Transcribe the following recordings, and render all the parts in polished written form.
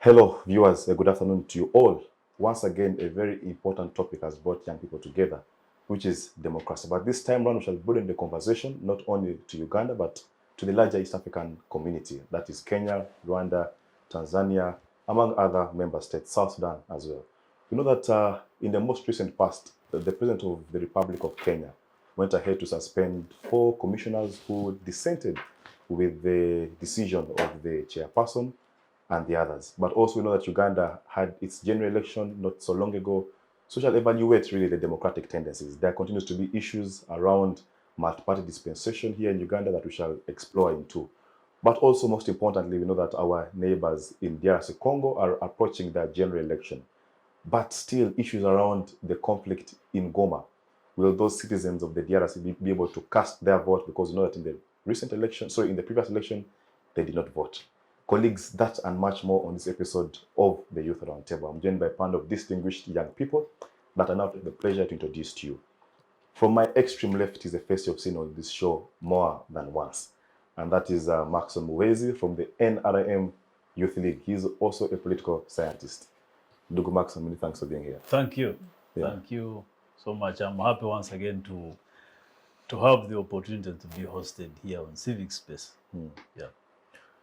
Hello, viewers. Good afternoon to you all. Once again, a very important topic has brought young people together, which is democracy. But this time round, we shall broaden the conversation not only to Uganda, but to the larger East African community. That is Kenya, Rwanda, Tanzania, among other member states, South Sudan as well. We know that in the most recent past, the President of the Republic of Kenya went ahead to suspend 4 commissioners who dissented with the decision of the chairperson and the others. But also we know that Uganda had its general election not so long ago. So shall evaluate really the democratic tendencies. There continues to be issues around multi-party dispensation here in Uganda that we shall explore into. But also most importantly, we know that our neighbors in DRC Congo are approaching their general election. But still issues around the conflict in Goma. Will those citizens of the DRC be able to cast their vote? Because you know that in the recent election, in the previous election, they did not vote. Colleagues, that and much more on this episode of the Youth Roundtable. I'm joined by a panel of distinguished young people that I now have the pleasure to introduce to you. From my extreme left is a face you've seen on this show more than once, and that is Macxzzon Muhwezi from the N.R.M Youth League. He's also a political scientist. Ndugu Macxzzon, many thanks for being here. Thank you. Yeah. Thank you so much. I'm happy once again to have the opportunity to be hosted here on Civic Space. Yeah.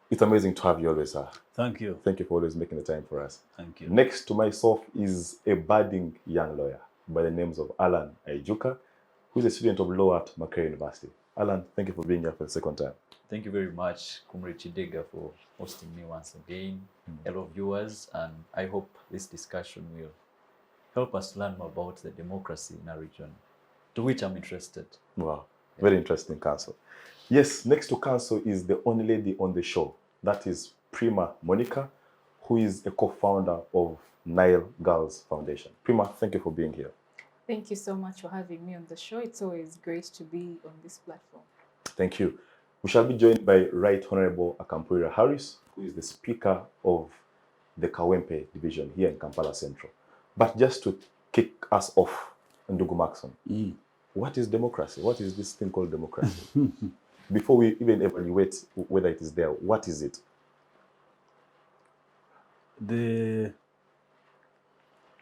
It's amazing to have you always, sir. Thank you. Thank you for always making the time for us. Thank you. Next to myself is a budding young lawyer by the names of Allan Aijuka, who is a student of law at Makerere University. Allan, thank you for being here for the second time. Thank you very much, Comrade Kidega, for hosting me once again. Hello, viewers, and I hope this discussion will help us learn more about the democracy in our region, to which I'm interested. Wow, very interesting, Council. Yes, next to Council is the only lady on the show. That is Prima Monica, who is a co-founder of Nile Girls Foundation. Prima, thank you for being here. Thank you so much for having me on the show. It's always great to be on this platform. Thank you. We shall be joined by Right Honorable Akampurira Harris, who is the Speaker of the Kawempe division here in Kampala Central. But just to kick us off, Ndugu Macxzzon, what is democracy? What is this thing called democracy? Before we even evaluate whether it is there, what is it? The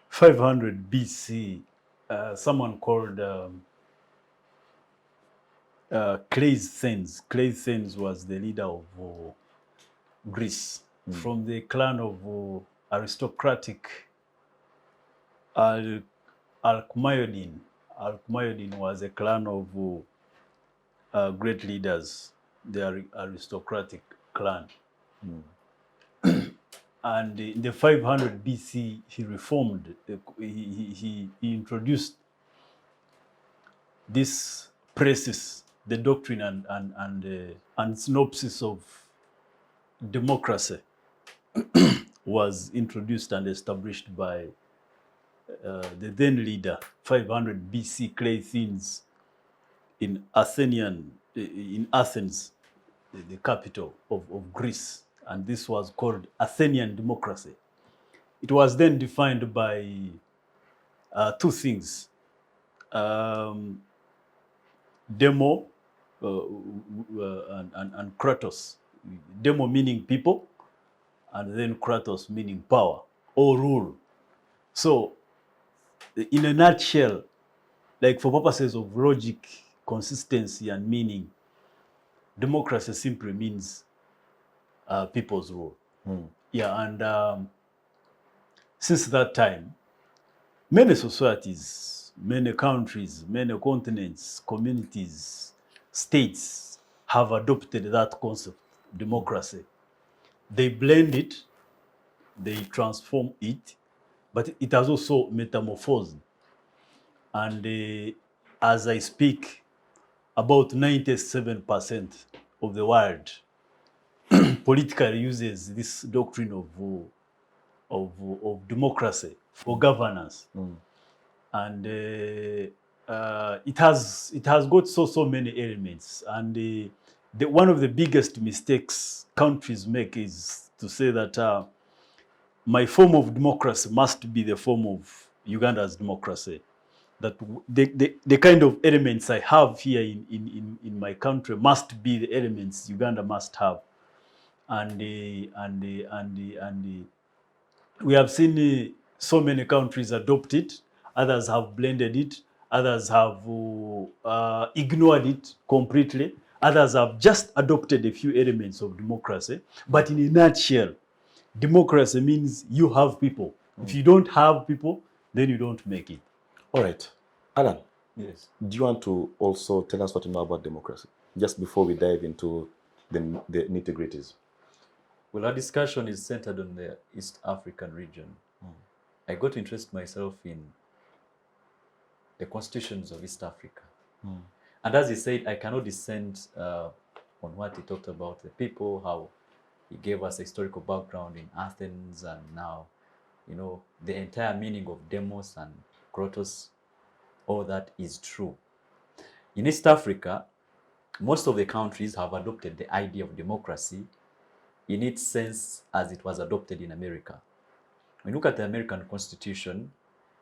500 BC, someone called Cleisthenes was the leader of Greece, from the clan of aristocratic Alcmaeodine. Alcmaeodine was a clan of great leaders, the aristocratic clan. And in the 500 BC, he reformed, he introduced this praxis, the doctrine and synopsis of democracy was introduced and established by the then leader, 500 BC, Cleisthenes, in Athens, the capital of Greece. And this was called Athenian democracy. It was then defined by 2 things. Demo and kratos. Demo meaning people, and then kratos meaning power or rule. So, in a nutshell, like for purposes of logic, consistency, and meaning, democracy simply means people's rule. Yeah, and since that time, many societies, many countries, many continents, communities, states have adopted that concept, democracy. They blend it, they transform it, but it has also metamorphosed. And as I speak, about 97% of the world politically uses this doctrine of democracy for governance. And it has got so many elements. And one of the biggest mistakes countries make is to say that my form of democracy must be the form of Uganda's democracy. That the kind of elements I have here in my country must be the elements Uganda must have. And We have seen so many countries adopt it, others have blended it, others have ignored it completely, others have just adopted a few elements of democracy. But in a nutshell, democracy means you have people. If you don't have people, then you don't make it. All right. Alan, Yes. do you want to also tell us what you know about democracy, just before we dive into the nitty-gritties? Well, our discussion is centered on the East African region. I got to interest myself in the constitutions of East Africa. And as he said, I cannot descend on what he talked about, the people, how he gave us a historical background in Athens, and now, you know, the entire meaning of demos and kratos, all that is true. In East Africa, most of the countries have adopted the idea of democracy in its sense as it was adopted in America. When you look at the American Constitution,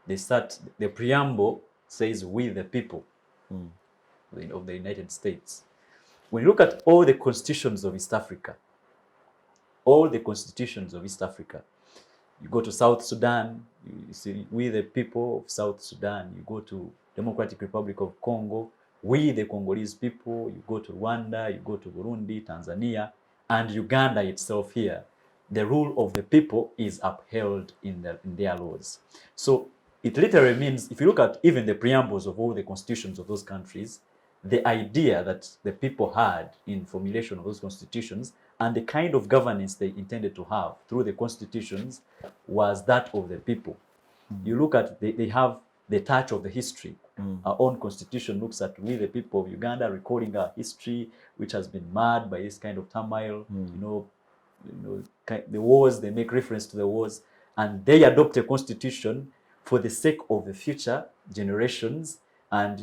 the preamble says "we the people" of the United States. When you look at all the constitutions of East Africa, you go to South Sudan, you see "we the people of South Sudan." You go to Democratic Republic of Congo, "we the Congolese people." You go to Rwanda, you go to Burundi, Tanzania, and Uganda itself here. The rule of the people is upheld in their laws. So it literally means, if you look at even the preambles of all the constitutions of those countries, the idea that the people had in formulation of those constitutions and the kind of governance they intended to have through the constitutions was that of the people. You look at, they have the touch of the history. Our own constitution looks at "we the people of Uganda," recording our history, which has been marred by this kind of turmoil, the wars. They make reference to the wars, and they adopt a constitution for the sake of the future generations, and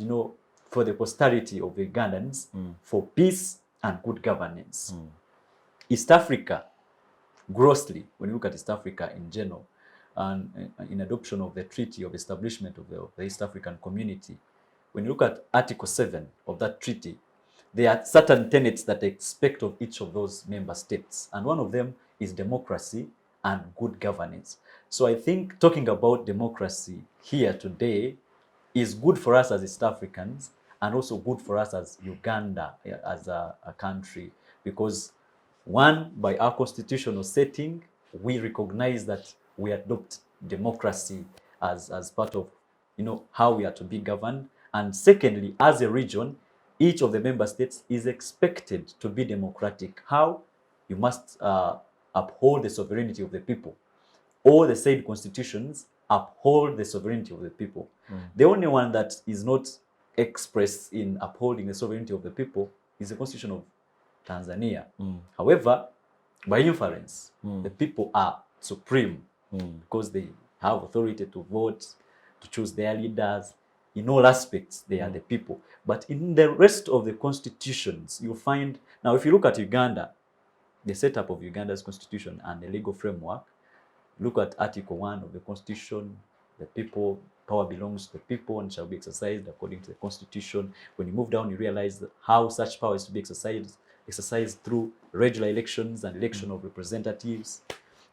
for the posterity of the Ugandans, for peace and good governance. East Africa, grossly, when you look at East Africa in general, and in adoption of the Treaty of Establishment of the East African Community, when you look at Article 7 of that treaty, there are certain tenets that they expect of each of those member states, and one of them is democracy and good governance. So I think talking about democracy here today is good for us as East Africans, and also good for us as Uganda, as a country, because one, by our constitutional setting, we recognize that we adopt democracy as part of how we are to be governed. And secondly, as a region, each of the member states is expected to be democratic. How? You must uphold the sovereignty of the people. All the said constitutions uphold the sovereignty of the people. The only one that is not expressed in upholding the sovereignty of the people is the Constitution of Tanzania. However, by inference, the people are supreme because they have authority to vote, to choose their leaders. In all aspects, they are the people. But in the rest of the constitutions, you find, now if you look at Uganda, the setup of Uganda's constitution and the legal framework, look at Article 1 of the Constitution, the people, power belongs to the people and shall be exercised according to the Constitution. When you move down, you realize how such power is to be exercised through regular elections and election of representatives.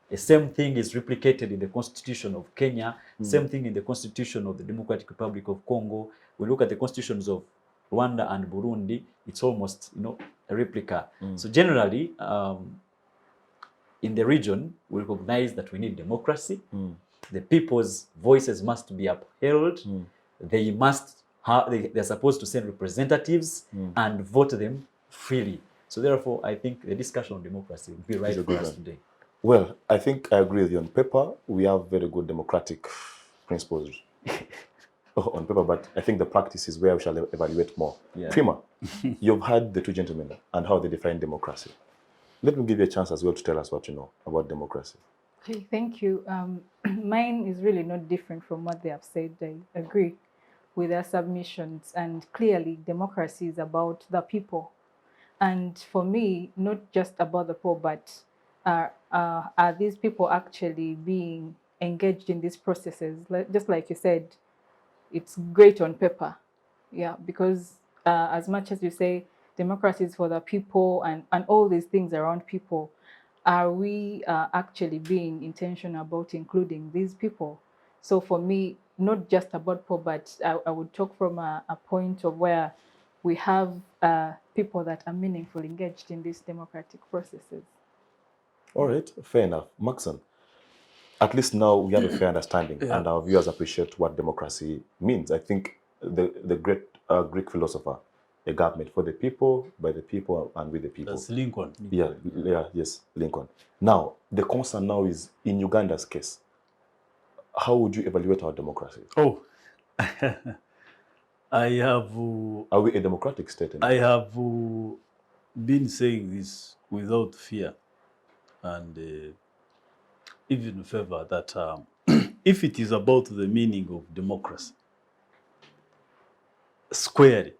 The same thing is replicated in the Constitution of Kenya, same thing in the Constitution of the Democratic Republic of Congo. We look at the constitutions of Rwanda and Burundi, it's almost a replica. So generally, in the region, we recognize that we need democracy. The people's voices must be upheld. They must they're supposed to send representatives and vote them freely. So therefore, I think the discussion on democracy will be right for us today. Well, I think I agree with you. On paper, we have very good democratic principles on paper, but I think the practice is where we shall evaluate more. Prima, you've heard the two gentlemen and how they define democracy. Let me give you a chance as well to tell us what you know about democracy. Okay, thank you. Mine is really not different from what they have said. I agree with their submissions, and clearly democracy is about the people. And for me, not just about the people, but are these people actually being engaged in these processes? Just like you said, it's great on paper, because as much as you say democracy is for the people and all these things around people, are we actually being intentional about including these people? So for me, not just about poor, but I would talk from a point of where we have people that are meaningfully engaged in these democratic processes. All right, fair enough. Macxzzon, at least now we have a fair understanding, Yeah. and our viewers appreciate what democracy means. I think the great Greek philosopher, a government for the people, by the people, and with the people. That's Lincoln. Yes, Lincoln. Now, the concern now is in Uganda's case. How would you evaluate our democracy? Oh, I have Are we a democratic state? I have been saying this without fear and even favor that if it is about the meaning of democracy, squarely,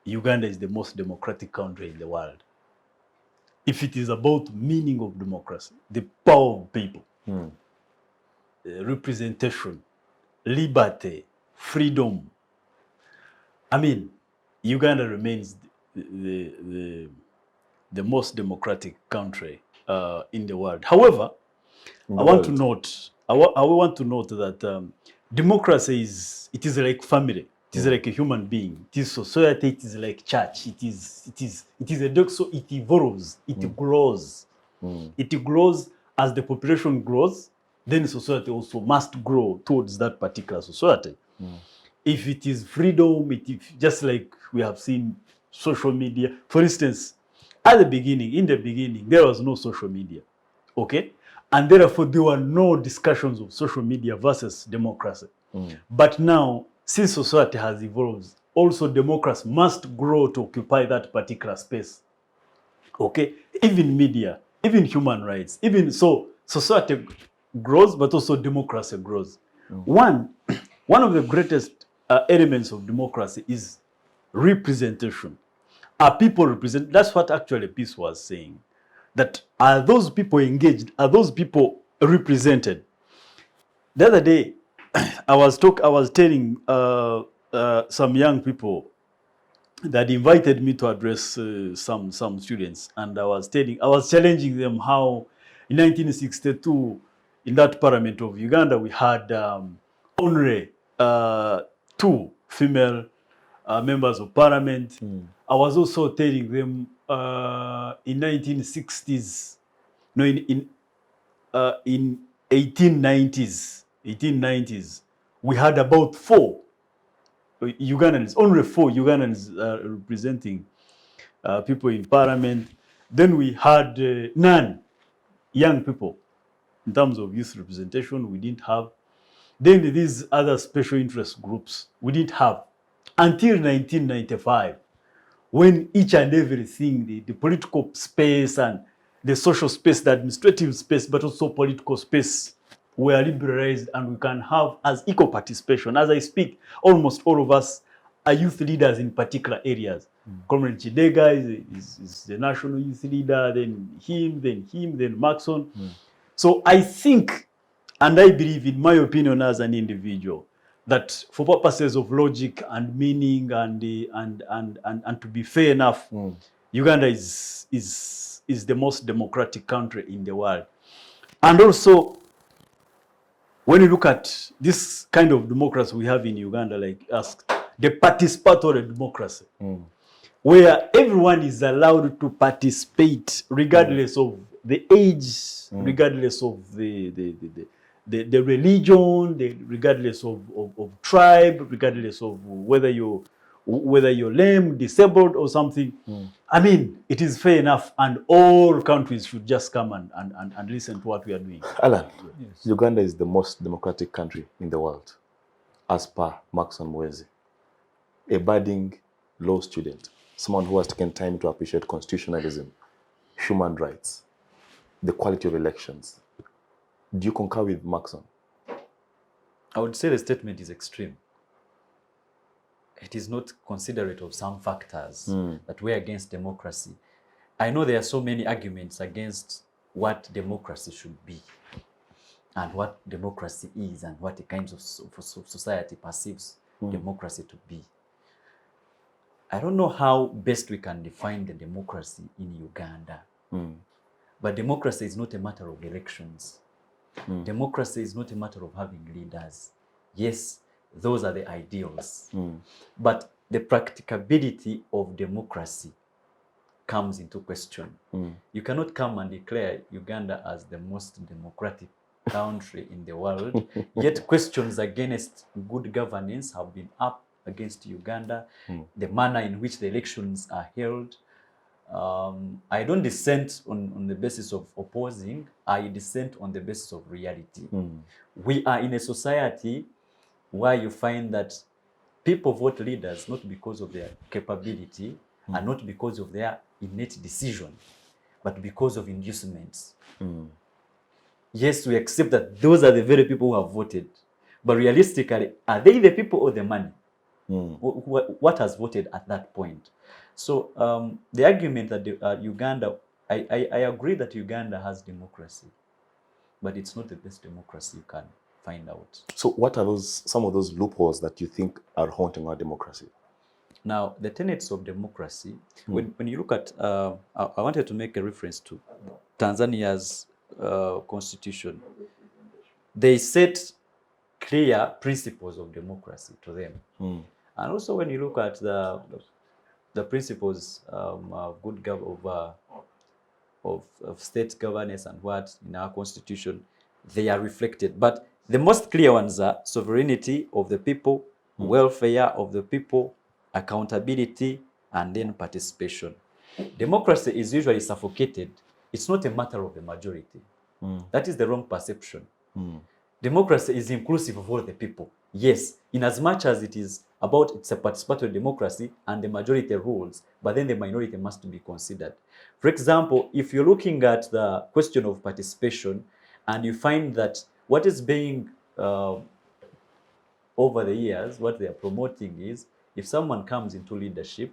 Uganda is the most democratic country in the world. If it is about meaning of democracy, the power of people, representation, liberty, freedom, I mean, Uganda remains the most democratic country in the world. However, I want to note that democracy is like family. It is like a human being. It is society. It is like church. It is a dog. So it evolves. It grows. It grows as the population grows. Then society also must grow towards that particular society. If it is freedom, just like we have seen social media. For instance, in the beginning, there was no social media. Okay? And therefore, there were no discussions of social media versus democracy. But now, since society has evolved, also democracy must grow to occupy that particular space. Okay? Even media, even human rights, even so, society grows, but also democracy grows. One of the greatest elements of democracy is representation. Are people represent? That's what actually Peace was saying. That are those people engaged? Are those people represented? The other day, I was telling some young people that invited me to address some students, and I was challenging them how in 1962 in that parliament of Uganda we had only 2 female members of parliament. I was also telling them in 1960s, no, in 1890s, we had about 4 Ugandans, only 4 Ugandans representing people in parliament. Then we had none young people in terms of youth representation. We didn't have. Then these other special interest groups we didn't have until 1995, when each and everything, the political space and the social space, the administrative space, but also political space were liberalized, and we can have as equal participation. As I speak, almost all of us are youth leaders in particular areas. Comrade Kidega is the national youth leader, then him, then Macxzzon. So I think, and I believe, in my opinion as an individual, that for purposes of logic and meaning and to be fair enough, Uganda is the most democratic country in the world. And also, when you look at this kind of democracy we have in Uganda, like the participatory democracy, where everyone is allowed to participate regardless of the age, regardless of the religion, regardless of tribe, regardless of whether you're lame, disabled, or something. I mean, it is fair enough, and all countries should just come and listen to what we are doing. Allan, yes. Uganda is the most democratic country in the world, as per Macxzzon Muhwezi, a budding law student, someone who has taken time to appreciate constitutionalism, human rights, the quality of elections. Do you concur with Macxzzon? I would say the statement is extreme. It is not considerate of some factors that we're against democracy. I know there are so many arguments against what democracy should be and what democracy is and what the kinds of society perceives democracy to be. I don't know how best we can define the democracy in Uganda. But democracy is not a matter of elections. Democracy is not a matter of having leaders. Yes, those are the ideals. But the practicability of democracy comes into question. You cannot come and declare Uganda as the most democratic country in the world, yet questions against good governance have been up against Uganda, the manner in which the elections are held. I don't dissent on the basis of opposing, I dissent on the basis of reality. We are in a society where you find that people vote leaders not because of their capability and not because of their innate decision, but because of inducements. Yes, we accept that those are the very people who have voted. But realistically, are they the people or the money? What has voted at that point? So the argument that Uganda, I agree that Uganda has democracy, but it's not the best democracy you can find out. So what are some of those loopholes that you think are haunting our democracy? Now, the tenets of democracy, when you look at, I wanted to make a reference to Tanzania's constitution. They set clear principles of democracy to them. And also when you look at the principles of of state governance and what in our constitution, they are reflected. But the most clear ones are sovereignty of the people, welfare of the people, accountability, and then participation. Democracy is usually suffocated. It's not a matter of the majority. That is the wrong perception. Democracy is inclusive of all the people. Yes, in as much as it's a participatory democracy and the majority rules, but then the minority must be considered. For example, if you're looking at the question of participation and you find that what is being over the years, what they are promoting is, if someone comes into leadership,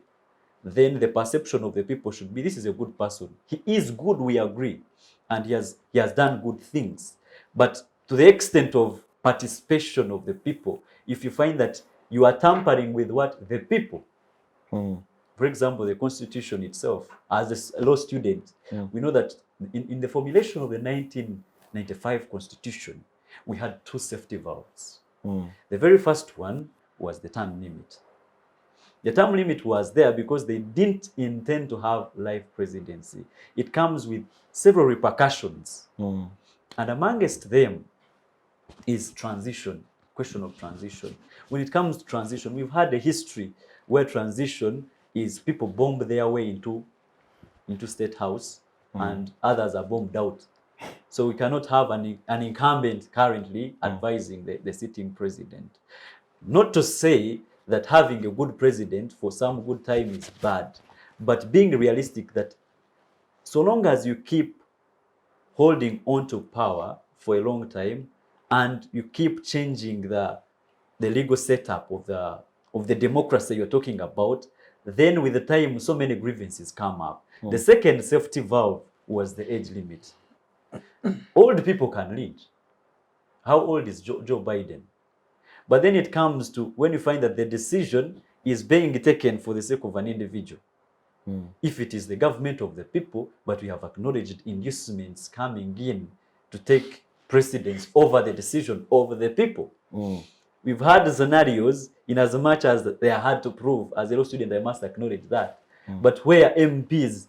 then the perception of the people should be, this is a good person. He is good, we agree, and he has done good things. But to the extent of participation of the people, if you find that you are tampering with what the people, for example, the Constitution itself, as a law student, we know that in the formulation of the 1995 Constitution, we had two safety valves. The very first one was the term limit. The term limit was there because they didn't intend to have life presidency. It comes with several repercussions. And amongst them is transition, question of transition. When it comes to transition, we've had a history where transition is people bomb their way into State House and others are bombed out. So we cannot have an incumbent currently advising the sitting president. Not to say that having a good president for some good time is bad, but being realistic that so long as you keep holding on to power for a long time and you keep changing the legal setup of the democracy you're talking about, then with the time so many grievances come up. The second safety valve was the age limit. Old people can lead. How old is Joe Biden? But then it comes to when you find that the decision is being taken for the sake of an individual. If it is the government of the people, but we have acknowledged inducements coming in to take precedence over the decision of the people. We've had scenarios in as much as they are hard to prove. As a law student, I must acknowledge that. But where MPs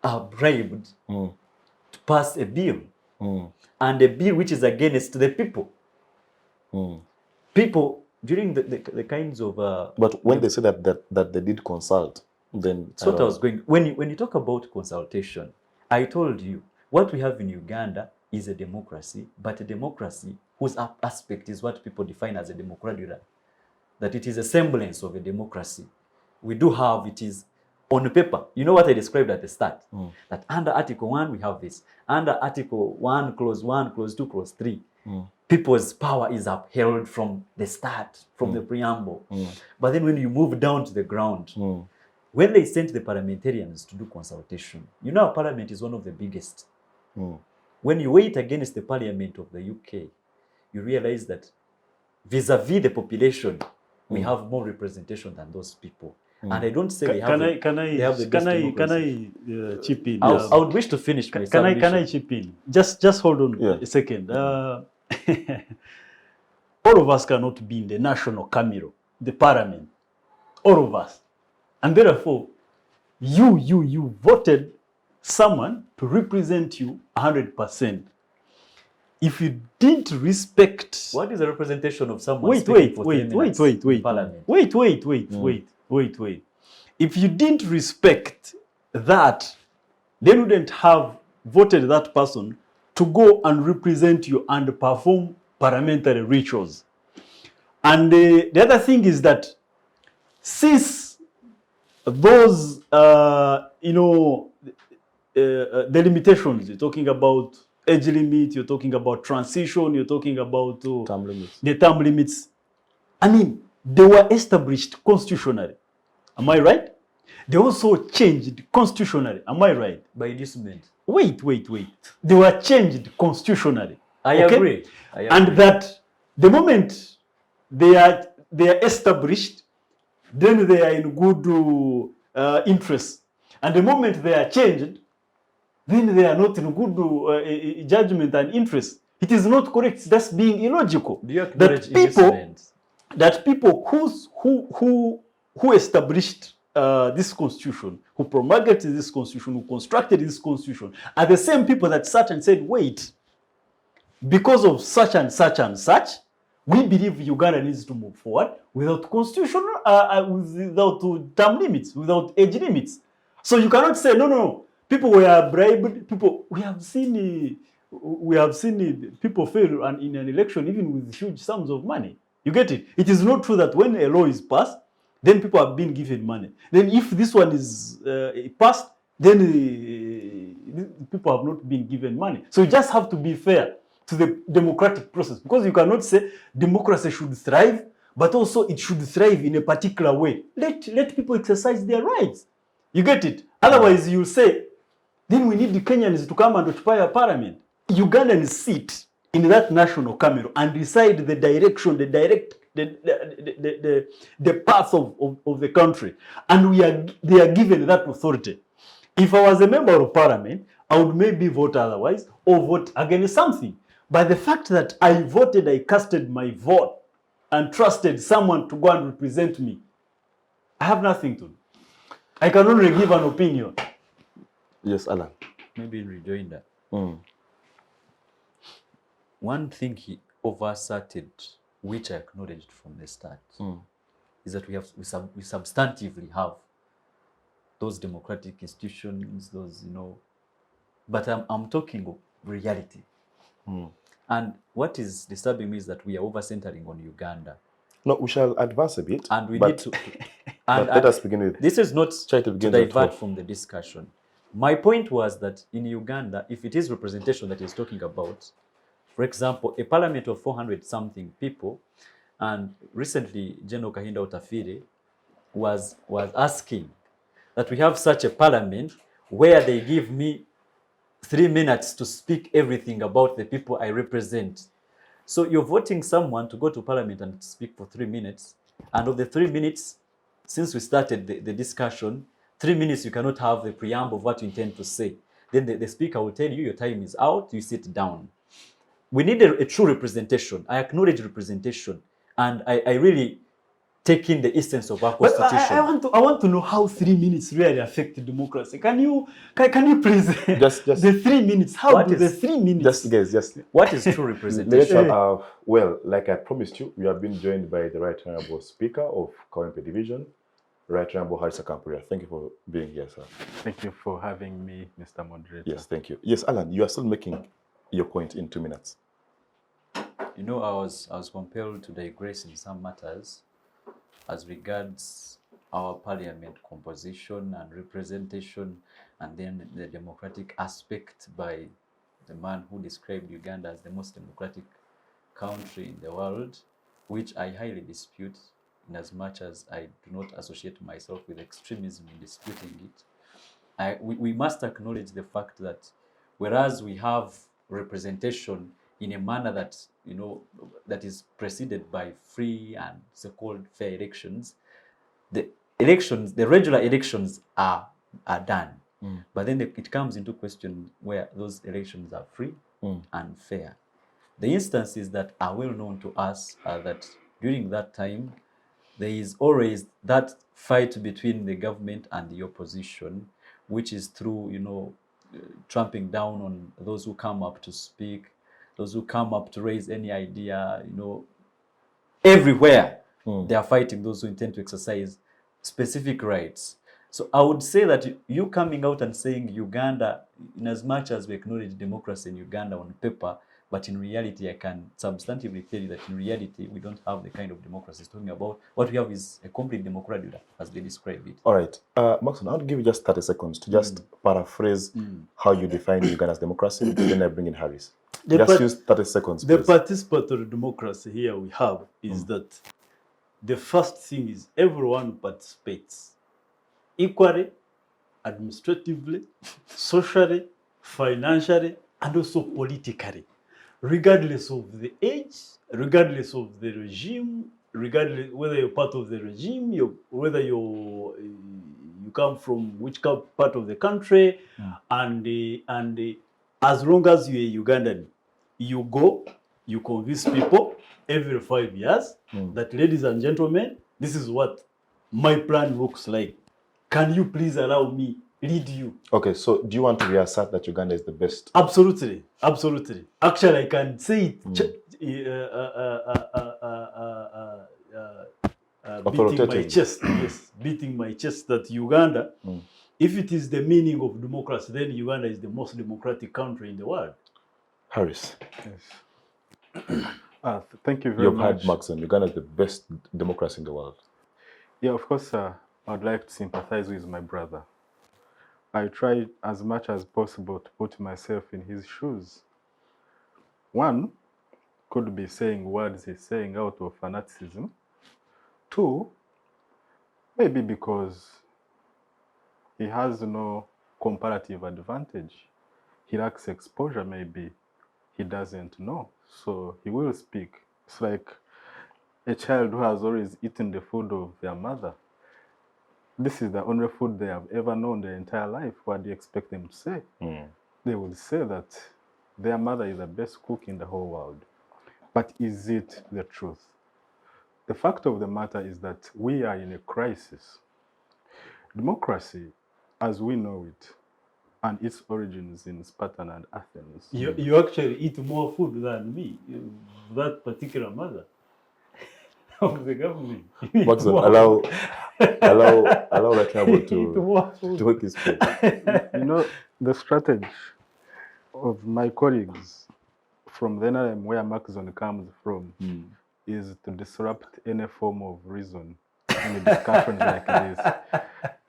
are bribed to pass a bill, and a bill which is against the people. People, during the kinds of... but when they say that they did consult, then... That's what I was going... When you talk about consultation, I told you, what we have in Uganda is a democracy, but a democracy whose aspect is what people define as a democracy. That it is a semblance of a democracy. We do have, it is on paper. You know what I described at the start? That under Article 1, we have this. Under Article 1, Clause 1, Clause 2, Clause 3, people's power is upheld from the start, from the preamble. But then when you move down to the ground, when they sent the parliamentarians to do consultation, you know, parliament is one of the biggest. When you weigh it against the parliament of the UK, you realize that vis-a-vis the population, we have more representation than those people. And I don't say they have Can the, I can I they have the best democracy. chip in? I would wish to finish my Can I submission. chip in? Just hold on Yeah. a second. All of us cannot be in the national camero, the parliament. All of us, and therefore, you voted someone to represent you 100%. If you didn't respect, What is the representation of someone wait, speaking for 3 minutes in wait, Parliament? wait. If you didn't respect that, then you wouldn't have voted that person to go and represent you and perform parliamentary rituals. And the other thing is that since those, the limitations, you're talking about age limit, you're talking about transition, you're talking about Term limits. the term limits. I mean, they were established constitutionally. Am I right? They also changed constitutionally. Am I right? By inducement. Wait. They were changed constitutionally. I Okay? agree. And that the moment they are established, then they are in good interest. And the moment they are changed, then they are not in good judgment and interest. It is not correct. That's being illogical. Do you acknowledge That people who established this constitution, who promulgated this constitution, who constructed this constitution, are the same people that sat and said, wait, because of such and such and such, we believe Uganda needs to move forward without constitution, without term limits, without age limits. So you cannot say, no, people were bribed. People, we have seen people fail in an election even with huge sums of money. You get it? It is not true that when a law is passed, then people have been given money. Then if this one is passed, then people have not been given money. So you just have to be fair to the democratic process, because you cannot say democracy should thrive, but also it should thrive in a particular way. Let people exercise their rights. You get it? Otherwise, you say, then we need the Kenyans to come and occupy our parliament. Ugandans sit in that national camera and decide the direction, the path of the country. And they are given that authority. If I was a member of parliament, I would maybe vote otherwise or vote against something. But the fact that I voted, I casted my vote and trusted someone to go and represent me, I have nothing to do. I can only give an opinion. Yes, Allan. Maybe in rejoinder. One thing he overstated, which I acknowledged from the start, is that we substantively have those democratic institutions, those, but I'm talking of reality. And what is disturbing me is that we are over-centering on Uganda. No, we shall advance a bit. And we need to... but let us begin with... This is not to divert from the discussion. My point was that in Uganda, if it is representation that he's talking about, for example, a parliament of 400-something people, and recently General Kahinda Otafire was asking that we have such a parliament where they give me 3 minutes to speak everything about the people I represent. So you're voting someone to go to parliament and speak for 3 minutes, and of the 3 minutes, since we started the discussion, 3 minutes you cannot have the preamble of what you intend to say. Then the speaker will tell you your time is out, you sit down. We need a true representation. I acknowledge representation, and I really take in the essence of our constitution. I want to know how 3 minutes really affect democracy. Can you please just the 3 minutes? How do the 3 minutes? Just what is true representation? Well, like I promised you, we have been joined by the Right Honorable Speaker of Kawempe Division, Right Honorable Akampurira. Thank you for being here, sir. Thank you for having me, Mr. Moderator. Yes, thank you. Yes, Allan, you are still making your point in 2 minutes. I was compelled to digress in some matters as regards our parliament composition and representation, and then the democratic aspect by the man who described Uganda as the most democratic country in the world, which I highly dispute, in as much as I do not associate myself with extremism in disputing it. We must acknowledge the fact that whereas we have representation in a manner that, that is preceded by free and so-called fair elections, the elections, the regular elections are done. But then it comes into question where those elections are free and fair. The instances that are well known to us are that during that time, there is always that fight between the government and the opposition, which is through, tramping down on those who come up to speak, those who come up to raise any idea, everywhere they are fighting those who intend to exercise specific rights. So I would say that you coming out and saying Uganda, in as much as we acknowledge democracy in Uganda on paper, but in reality, I can substantively tell you that in reality, we don't have the kind of democracy talking about. What we have is a complete democracy, as they describe it. All right. Macxzzon, I'll give you just 30 seconds to just paraphrase how you define Uganda's democracy, then I bring in Harris. Just use 30 seconds, The please. participatory democracy here we have is that the first thing is everyone participates equally, administratively, socially, financially, and also politically, regardless of the age, regardless of the regime, regardless whether you're part of the regime, whether you come from which part of the country, and as long as you're a Ugandan, you go, you convince people every 5 years that, ladies and gentlemen, this is what my plan looks like. Can you please allow me lead you? Okay, so do you want to reassert that Uganda is the best? Absolutely, absolutely. Actually, I can say it beating my chest, yes, beating my chest that Uganda, if it is the meaning of democracy, then Uganda is the most democratic country in the world. Harris. Yes. Thank you very You've much. heard Macxzzon. Uganda is the best democracy in the world. Yeah, of course, I'd like to sympathize with my brother. I try as much as possible to put myself in his shoes. One could be saying words he's saying out of fanaticism. Two, maybe because he has no comparative advantage. He lacks exposure, maybe he doesn't know. So he will speak. It's like a child who has always eaten the food of their mother. This is the only food they have ever known their entire life. What do you expect them to say? They will say that their mother is the best cook in the whole world. But is it the truth? The fact of the matter is that we are in a crisis. Democracy, as we know it, and its origins in Sparta and Athens. You actually eat more food than me, that particular mother of the government. Macxzzon, allow that travel to make his point. The strategy of my colleagues from the N.R.M, where Macxzzon comes from, is to disrupt any form of reason in a discussion like this.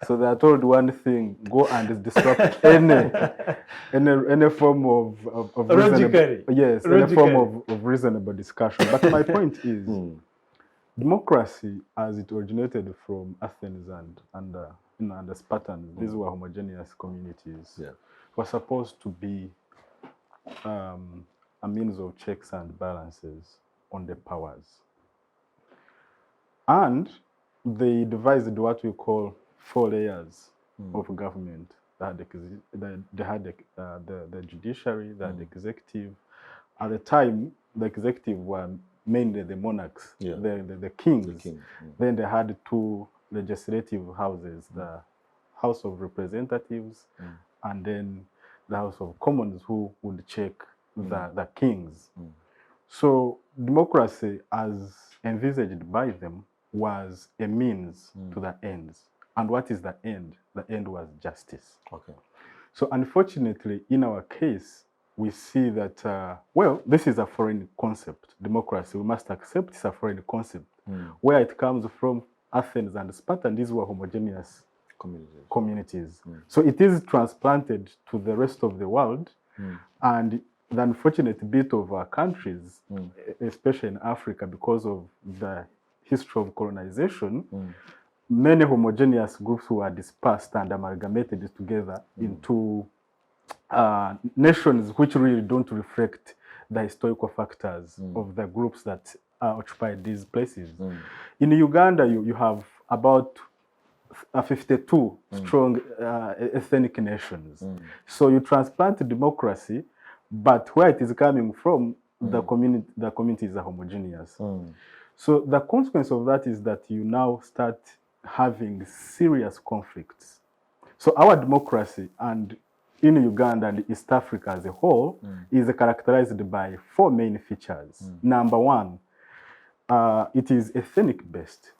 So they are told one thing: go and disrupt any form of reasonable, yes, any form of reasonable discussion. But my point is, democracy, as it originated from Athens and the Spartans, these were homogeneous communities, was supposed to be a means of checks and balances on the powers. And they devised what we call 4 layers of government. They had the judiciary, they had the executive. At the time, the executive were mainly the monarchs, the kings. Then they had 2 legislative houses, the House of Representatives and then the House of Commons, who would check the kings. So democracy, as envisaged by them, was a means to the ends. And what is the end? The end was justice. Okay. So unfortunately, in our case, we see that, this is a foreign concept, democracy. We must accept it's a foreign concept. Where it comes from, Athens and Sparta, and these were homogeneous communities. So it is transplanted to the rest of the world. And the unfortunate bit of our countries, especially in Africa, because of the history of colonization, many homogeneous groups were dispersed and amalgamated together into nations which really don't reflect the historical factors of the groups that occupied these places. In Uganda, you have about 52 strong ethnic nations. So you transplant democracy, but where it is coming from, the communities are homogeneous. So the consequence of that is that you now start having serious conflicts. So our democracy and in Uganda and East Africa as a whole is characterized by 4 main features. Number 1, it is ethnic based.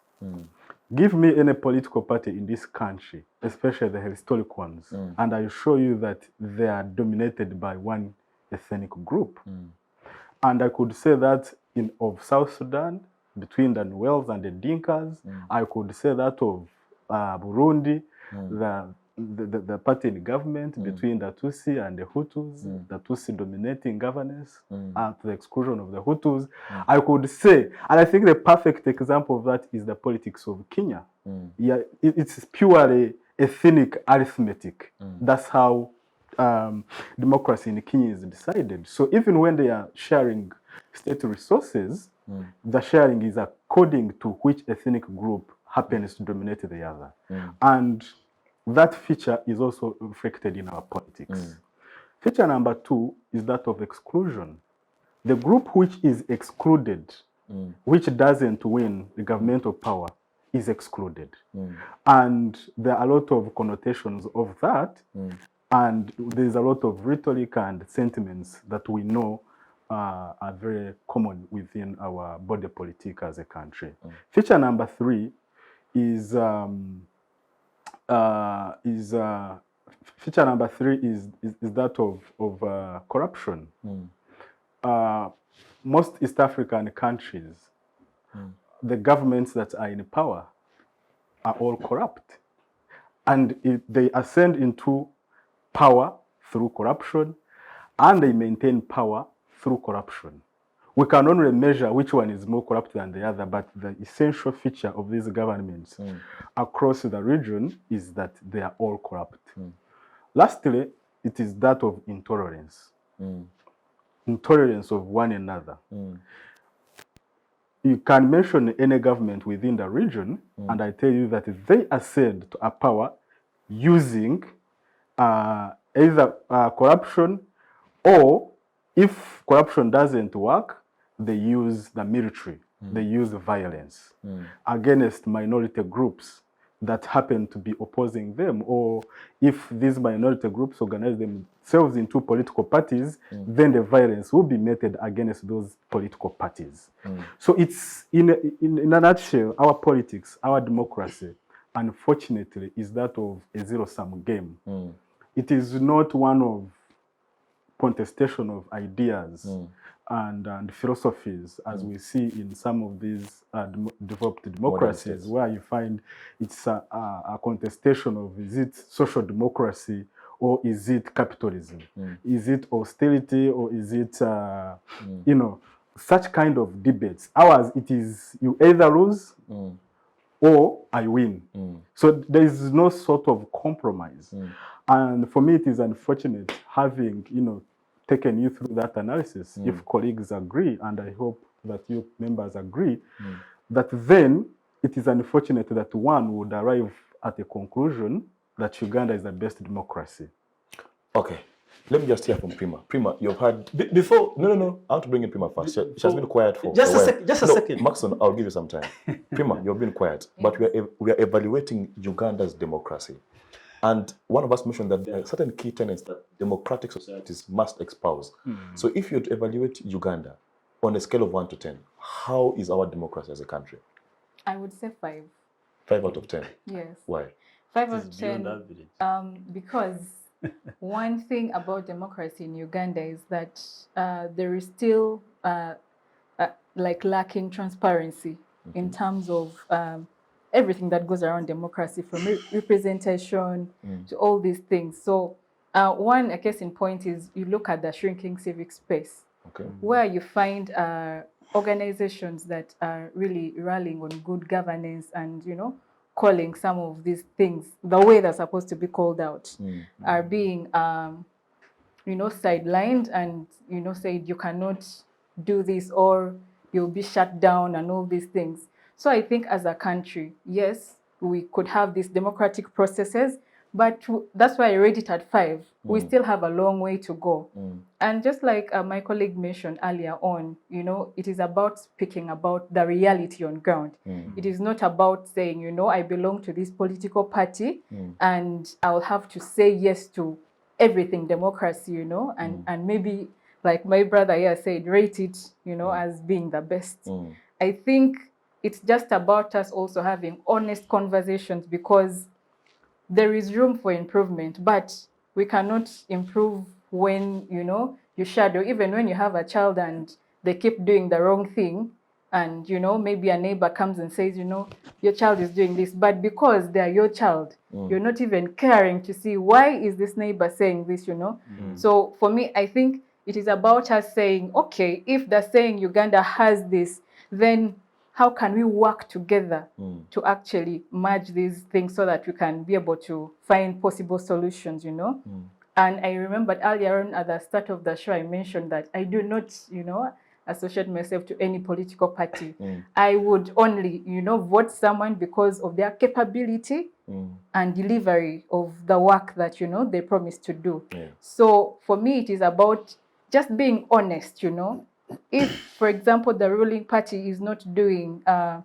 Give me any political party in this country, especially the historic ones, and I'll show you that they are dominated by one ethnic group. And I could say that of South Sudan, between the Nuels and the Dinkas. I could say that of Burundi, the party in government between the Tutsi and the Hutus, the Tutsi dominating governance to the exclusion of the Hutus. I could say, and I think the perfect example of that is the politics of Kenya. Yeah, it's purely ethnic arithmetic. That's how democracy in Kenya is decided. So even when they are sharing state resources, the sharing is according to which ethnic group happens to dominate the other. And that feature is also reflected in our politics. Feature number 2 is that of exclusion. The group which is excluded, which doesn't win the governmental power, is excluded. And there are a lot of connotations of that, and there's a lot of rhetoric and sentiments that we know are very common within our body politic as a country. Feature number 3 is feature number 3 is that of corruption. Most East African countries, the governments that are in power are all corrupt, and they ascend into power through corruption, and they maintain power through corruption. We can only measure which one is more corrupt than the other, but the essential feature of these governments across the region is that they are all corrupt. Lastly, it is that of intolerance. Intolerance of one another. You can mention any government within the region, and I tell you that they ascend to a power using either corruption, or if corruption doesn't work, they use the military, they use violence against minority groups that happen to be opposing them, or if these minority groups organize themselves into political parties, then the violence will be meted against those political parties. So it's, in a nutshell, our politics, our democracy, unfortunately, is that of a zero-sum game. It is not one of contestation of ideas and philosophies, as we see in some of these developed democracies, where you find it's a contestation of, is it social democracy or is it capitalism? Is it austerity or is it, you know, such kind of debates. Ours, it is you either lose or I win. So there is no sort of compromise. And for me, it is unfortunate having, you know, taken you through that analysis. If colleagues agree, and I hope that you members agree, that then it is unfortunate that one would arrive at a conclusion that Uganda is the best democracy. Okay. Let me just hear from Prima. Prima, you've had... Before... No. I want to bring in Prima first. She has been quiet for just a while. Just a second. Macxzzon, I'll give you some time. Prima, you've been quiet. But we are evaluating Uganda's democracy. And one of us mentioned that there are certain key tenets that democratic societies must espouse. So if you evaluate Uganda on a scale of 1 to 10, how is our democracy as a country? I would say 5. 5 out of 10? Yes. Why? 5 out of 10. Because one thing about democracy in Uganda is that there is still like lacking transparency in terms of everything that goes around democracy, from representation to all these things. So one case in point is you look at the shrinking civic space, where you find organizations that are really rallying on good governance and, you know, calling some of these things the way they're supposed to be called out, are being, you know, sidelined and, you know, said you cannot do this or you'll be shut down and all these things. So I think as a country, yes, we could have these democratic processes. But that's why I rate it at 5. We still have a long way to go. And just like my colleague mentioned earlier on, you know, it is about speaking about the reality on ground. It is not about saying, you know, I belong to this political party and I'll have to say yes to everything democracy, you know, and maybe like my brother here said, rate it, you know, as being the best. I think it's just about us also having honest conversations, because there is room for improvement, but we cannot improve when, you know, you shadow, even when you have a child and they keep doing the wrong thing, and, you know, maybe a neighbor comes and says, you know, your child is doing this, but because they are your child, you're not even caring to see why is this neighbor saying this, you know. So for me, I think it is about us saying, okay, if they're saying Uganda has this, then how can we work together to actually merge these things so that we can be able to find possible solutions, you know? And I remembered earlier on at the start of the show, I mentioned that I do not, you know, associate myself to any political party. I would only, you know, vote someone because of their capability and delivery of the work that, you know, they promise to do. So for me, it is about just being honest, you know. If, for example, the ruling party is not doing the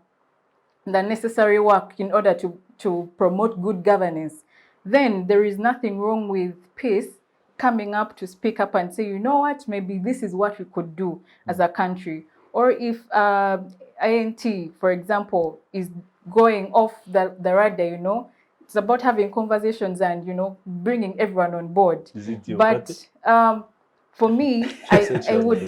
necessary work in order to promote good governance, then there is nothing wrong with peace coming up to speak up and say, you know what, maybe this is what we could do as a country. Or if INT, for example, is going off the radar, you know, it's about having conversations and, you know, bringing everyone on board. Is it your But for me, I would,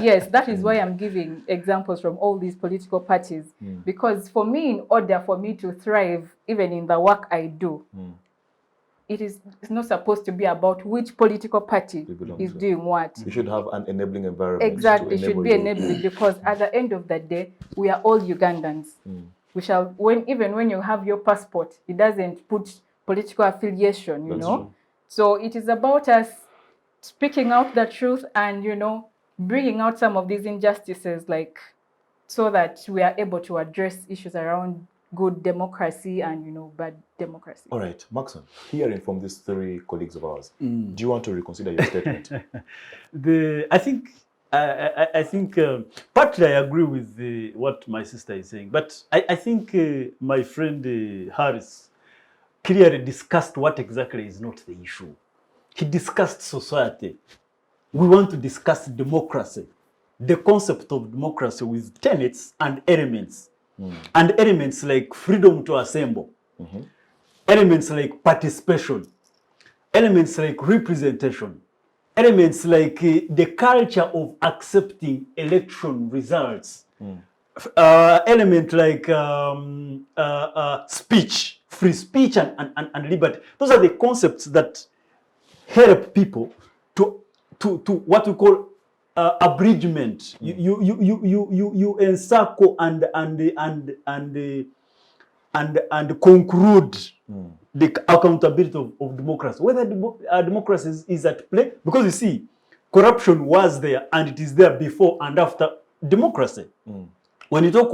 yes, that is why I'm giving examples from all these political parties. Because for me, in order for me to thrive, even in the work I do, it's not supposed to be about which political party is doing what. You should have an enabling environment. Exactly, it should be enabling, because at the end of the day, we are all Ugandans. We shall, even when you have your passport, it doesn't put political affiliation, you know. So it is about us speaking out the truth and, you know, bringing out some of these injustices, like, so that we are able to address issues around good democracy and, you know, bad democracy. All right, Macxzzon, hearing from these 3 colleagues of ours, do you want to reconsider your statement? I think partly I agree with what my sister is saying, but I think my friend Harris clearly discussed what exactly is not the issue. He discussed society. We want to discuss democracy, the concept of democracy with tenets and elements. And elements like freedom to assemble, elements like participation, elements like representation, elements like the culture of accepting election results, element like speech, free speech and liberty. Those are the concepts that help people to what we call abridgment. You encircle and conclude the accountability of democracy. Whether democracy is at play, because you see, corruption was there and it is there before and after democracy. When you talk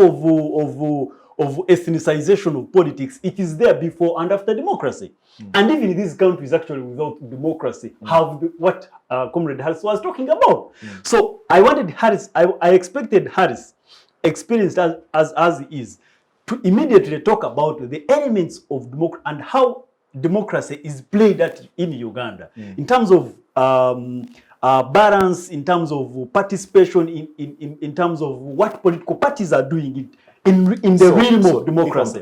of ethnicization of politics, it is there before and after democracy. And even in these countries, actually, without democracy, have what Comrade Harris was talking about. So I wanted Harris, I expected Harris, experienced as he is, to immediately talk about the elements of democracy and how democracy is played in Uganda, in terms of balance, in terms of participation, in terms of what political parties are doing in the realm of democracy.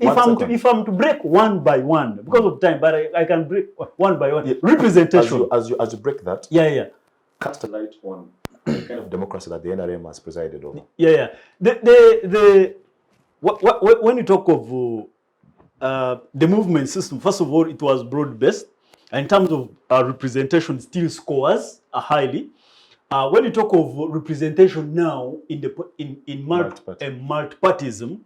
If I'm to break one by one, because of time, but I can break one by one. Representation. As you break that, cast a light on the kind of democracy that the N.R.M has presided over. When you talk of the movement system, first of all, it was broad-based. In terms of representation, still scores highly. When you talk of representation now in multipartism,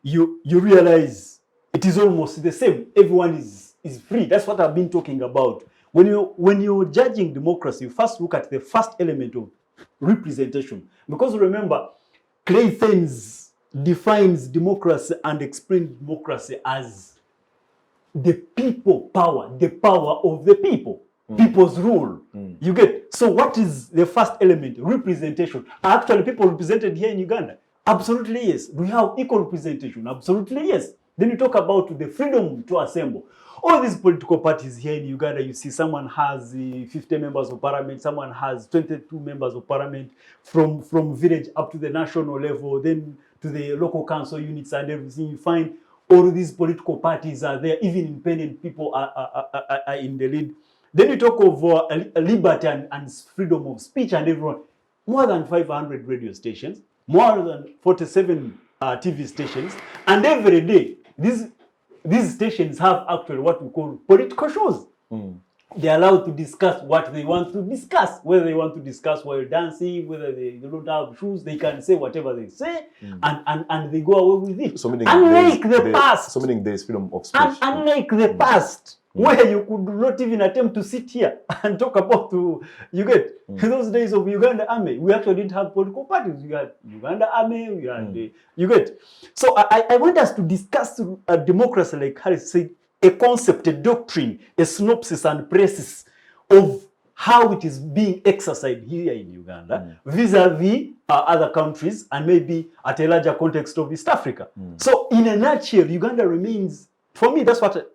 you realize it is almost the same. Everyone is free. That's what I've been talking about. When you're judging democracy, you first look at the first element of representation. Because remember, Clay Thames defines democracy and explains democracy as the people power, the power of the people, people's rule. You get? So what is the first element? Representation. Are actually people represented here in Uganda? Absolutely yes. Do we have equal representation? Absolutely yes. Then you talk about the freedom to assemble. All these political parties here in Uganda, you see someone has 50 members of parliament, someone has 22 members of parliament, from village up to the national level, then to the local council units and everything. You find all of these political parties are there, even independent people are in the lead. Then you talk of liberty and freedom of speech and everyone. More than 500 radio stations, more than 47 TV stations, and every day, these stations have actually what we call political shows. They're allowed to discuss what they want to discuss, whether they want to discuss while dancing, whether they don't have shoes, they can say whatever they say, and they go away with it. So meaning unlike the past. So meaning there is freedom of speech. Unlike the past, where you could not even attempt to sit here and talk about you get, in those days of Uganda Army, we actually didn't have political parties. We had Uganda Army, we had you get. So I want us to discuss democracy, like Harris said, a concept, a doctrine, a synopsis and precis of how it is being exercised here in Uganda vis-a-vis other countries and maybe at a larger context of East Africa. So in a nutshell, Uganda remains, for me, that's what,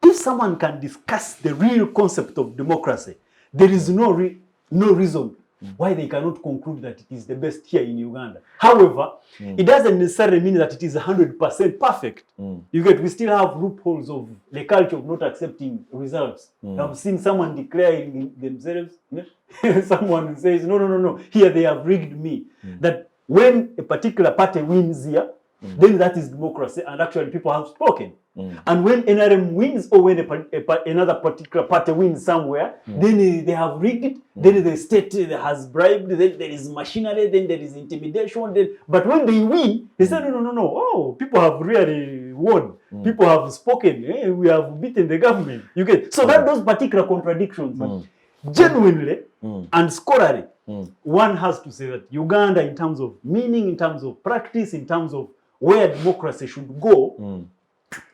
if someone can discuss the real concept of democracy, there is no reason why they cannot conclude that it is the best here in Uganda. However, it doesn't necessarily mean that it is 100% perfect. You get, we still have loopholes of the culture of not accepting results. I've seen someone declaring themselves, someone says, no, here they have rigged me. That when a particular party wins here, then that is democracy, and actually people have spoken. And when N.R.M wins, or when another particular party wins somewhere, then they have rigged it, then the state has bribed, then there is machinery, then there is intimidation. But when they win, they say, no, oh, people have really won. People have spoken, we have beaten the government. You get? So that those particular contradictions, genuinely and scholarly, one has to say that Uganda, in terms of meaning, in terms of practice, in terms of where democracy should go,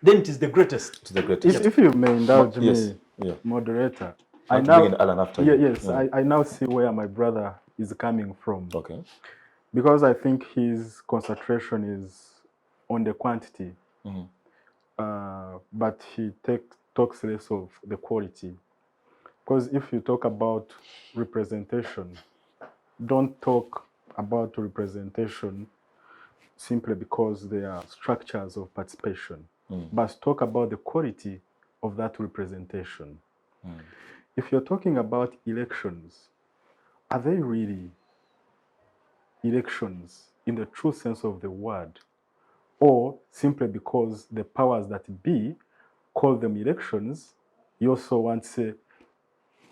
then it is the greatest. It's the greatest. If you may indulge me, moderator, I now bring in Allan after you. Yes, I now see where my brother is coming from. Okay. Because I think his concentration is on the quantity, but he talks less of the quality. Because if you talk about representation, don't talk about representation simply because they are structures of participation, but talk about the quality of that representation. If you're talking about elections, are they really elections in the true sense of the word, or simply because the powers that be call them elections, you also want to say,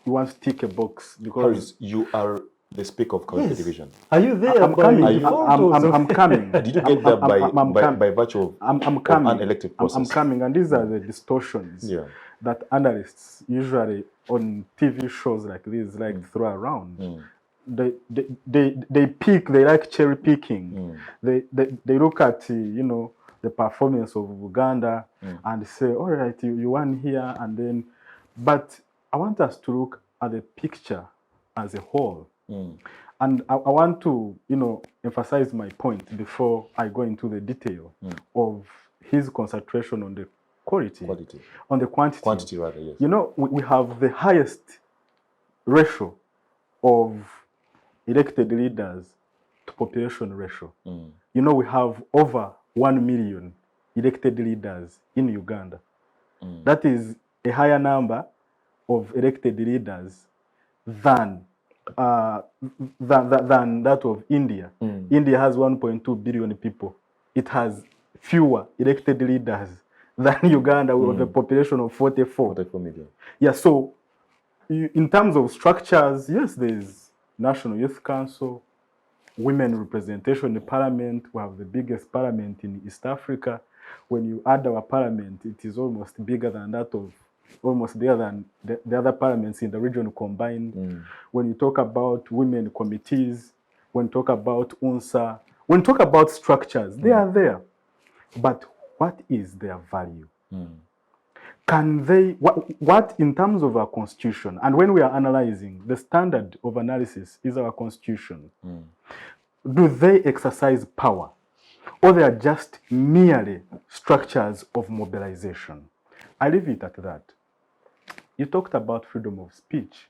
you want to tick a box because Harris, you are the speaker of Kawempe division. Are you there? I'm coming. I'm coming. Did you get there by virtue of I'm coming. unelected process? I'm coming, and these are the distortions that analysts usually on TV shows like this like to throw around. They pick. They like cherry picking. They look at the performance of Uganda and say, all right, you won here, and then, but I want us to look at the picture as a whole. And I want to, emphasize my point before I go into the detail of his concentration on the quality. On the quantity. Quantity, rather, yes. We have the highest ratio of elected leaders to population ratio. We have over 1 million elected leaders in Uganda. That is a higher number of elected leaders than that of India. India has 1.2 billion people. It has fewer elected leaders than Uganda with a population of 44 million. Yeah, so in terms of structures, yes, there's National Youth Council, women representation in the parliament. We have the biggest parliament in East Africa. When you add our parliament, it is almost bigger than the other parliaments in the region combined. When you talk about women committees, when you talk about UNSA, when we talk about structures, they are there. But what is their value? Can they, what in terms of our constitution, and when we are analyzing, the standard of analysis is our constitution. Do they exercise power? Or they are just merely structures of mobilization? I leave it at that. You talked about freedom of speech.